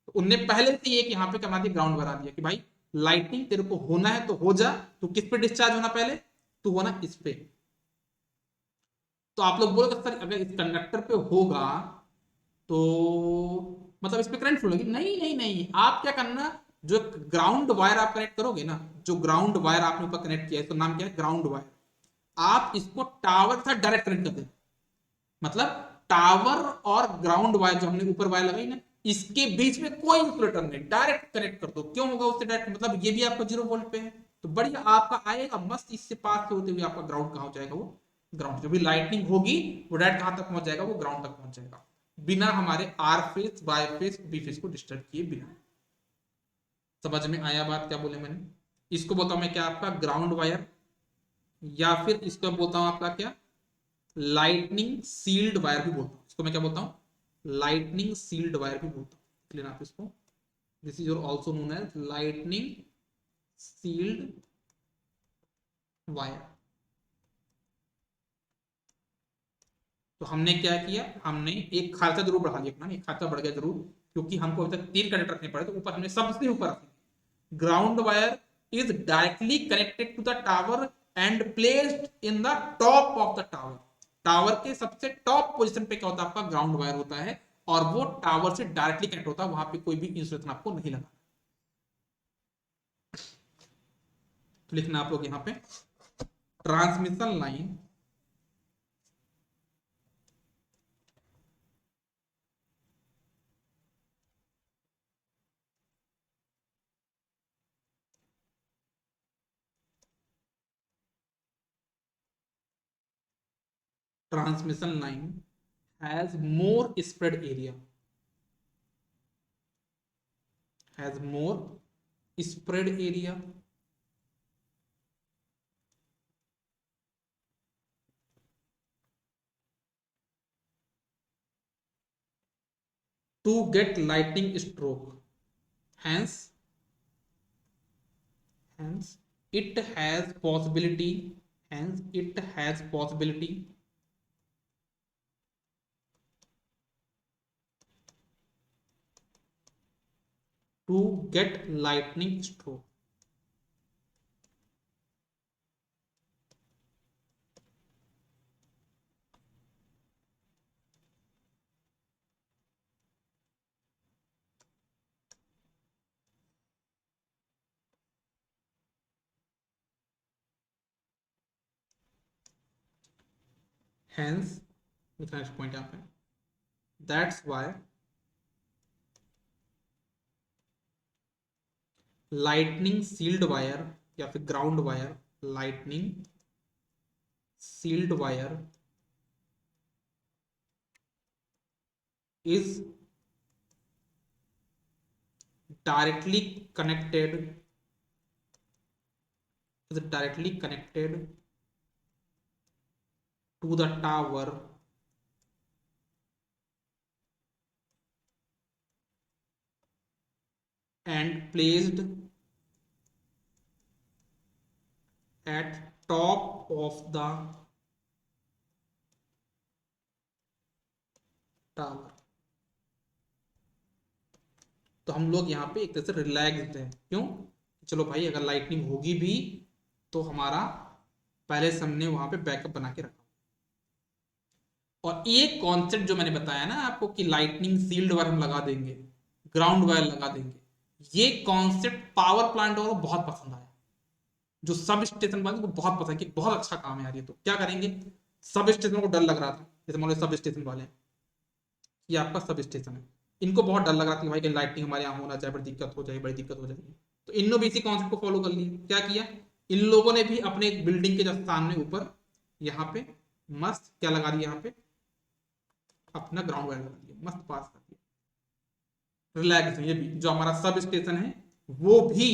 तो उनने पहले से एक यहाँ पे क्या बना दिया, ग्राउंड बना दिया कि भाई लाइटनिंग तेरे को होना है तो हो जा, तो किस पे डिस्चार्ज होना पहले, तो होना इस पे। तो आप लोग बोलोगे सर अगर इस कंडक्टर पे होगा तो मतलब इस पे करंट फ्लो होगी, नहीं नहीं नहीं, आप क्या करना, जो ग्राउंड वायर आप कनेक्ट करोगे ना, जो ग्राउंड वायर आपने ऊपर कनेक्ट किया है इसका नाम क्या है, ग्राउंड वायर, आप इसको टावर के साथ डायरेक्ट कनेक्ट कर दें। मतलब टावर और ग्राउंड वायर जो हमने ऊपर वायर लगाई ना, इसके बीच में कोई इंसुलेटर नहीं, डायरेक्ट कनेक्ट कर दो। क्यों होगा उससे डायरेक्ट, मतलब ये भी आपका 0 वोल्ट पे है, तो बढ़िया आपका आएगा मस्त, इससे पास होते हुए आपका ग्राउंड कहां हो जाएगा, वो ग्राउंड जो भी लाइटनिंग होगी वो डायरेक्ट कहां तक पहुंच जाएगा, वो ग्राउंड तक पहुंच जाएगा, बिना हमारे R phase Y phase B phase को डिस्टर्ब किए बिना। समझ में आया बात क्या बोले मैंने, इसको बोलता हूं मैं क्या, आपका ग्राउंड वायर, या फिर इसको बोलता हूं आपका क्या, लाइटनिंग सील्ड वायर भी बोलता हूं, इसको मैं क्या बोलता हूं, लाइटनिंग सील्ड वायर भी बोलता हूं, क्लियर आप इसको this is also known as lightning shield wire. तो हमने क्या किया, हमने एक खर्चा जरूर बढ़ा लिया अपना, एक खर्चा बढ़ गया जरूर, क्योंकि हमको अभी तक 3 कंडक्टर रखने पड़े, तो ऊपर हमने सबसे ऊपर रखे। Ground wire is directly connected to the tower and placed in the top of the tower. Tower के सबसे टॉप पोजीशन पे क्या होता है, आपका ग्राउंड वायर होता है, और वो टावर से डायरेक्टली कनेक्ट होता है, वहां पे कोई भी इंसुलेशन आपको नहीं लगा। तो लिखना आप लोग यहां पे, transmission line transmission line has more spread area, has more spread area to get lightning stroke. Hence, hence it has possibility. Hence, it has possibility to get lightning stroke. Hence, the next point यहाँ पे, that's why lightning sealed wire या फिर ground wire, lightning sealed wire is directly connected, is directly connected to the tower and placed at top of the tower। तो हम लोग यहाँ पे एक तरह से रिलैक्स्ड हैं, क्यों, चलो भाई अगर लाइटनिंग होगी भी तो हमारा पहले से हमने वहां पे बैकअप बना के रखा। और ये कॉन्सेप्ट जो मैंने बताया ना आपको कि लाइटनिंग सील्ड वायर हम लगा देंगे, ग्राउंड वायर लगा देंगे, ये कॉन्सेप्ट पावर प्लांट वालों को बहुत पसंद आया। जो सब स्टेशन वाले को बहुत पसंद कि बहुत अच्छा काम है यार, ये तो क्या करेंगे। सब स्टेशन को डर लग रहा था, जैसे मान लो सब स्टेशन वाले, ये आपका सब स्टेशन है, इनको बहुत डर लग रहा था कि भाई कि लाइटिंग हमारे यहाँ होना चाहिए, बड़ी दिक्कत हो जाएगी, बड़ी दिक्कत हो जाएगी। तो इन लोग भी इसी कॉन्सेप्ट को फॉलो कर लिए, क्या किया, इन लोगों ने भी अपने बिल्डिंग के जस्ट सामने ऊपर यहाँ पे मस्त क्या लगा दिया, यहाँ पे अपना ग्राउंड वायर लगा दिया, मस्त पास कर दिया, रिलैक्स। ये भी जो हमारा सब स्टेशन है वो भी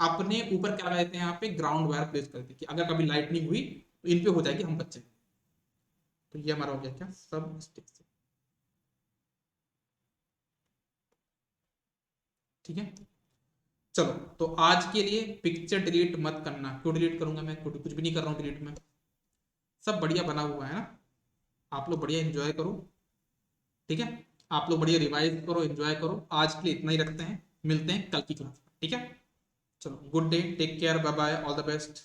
अपने ऊपर क्या लगा देते हैं, यहाँ पे ग्राउंड वायर प्लेस कर देते हैं कि अगर कभी लाइटनिंग हुई तो इन पे हो जाएगी, हम बच्चे। तो ये हमारा हो गया क्या, सब स्टेशन। ठीक है, चलो तो आज के लिए पिक्चर डिलीट मत करना। क्यों डिलीट करूंगा मैं, कुछ भी नहीं कर रहा हूँ डिलीट में, सब बढ़िया बना हुआ है ना, आप लोग बढ़िया एंजॉय करो। ठीक है, आप लोग बढ़िया रिवाइज करो, एंजॉय करो। आज के लिए इतना ही रखते हैं, मिलते हैं कल की क्लास में। ठीक है, चलो good day, take care, bye bye, all the best.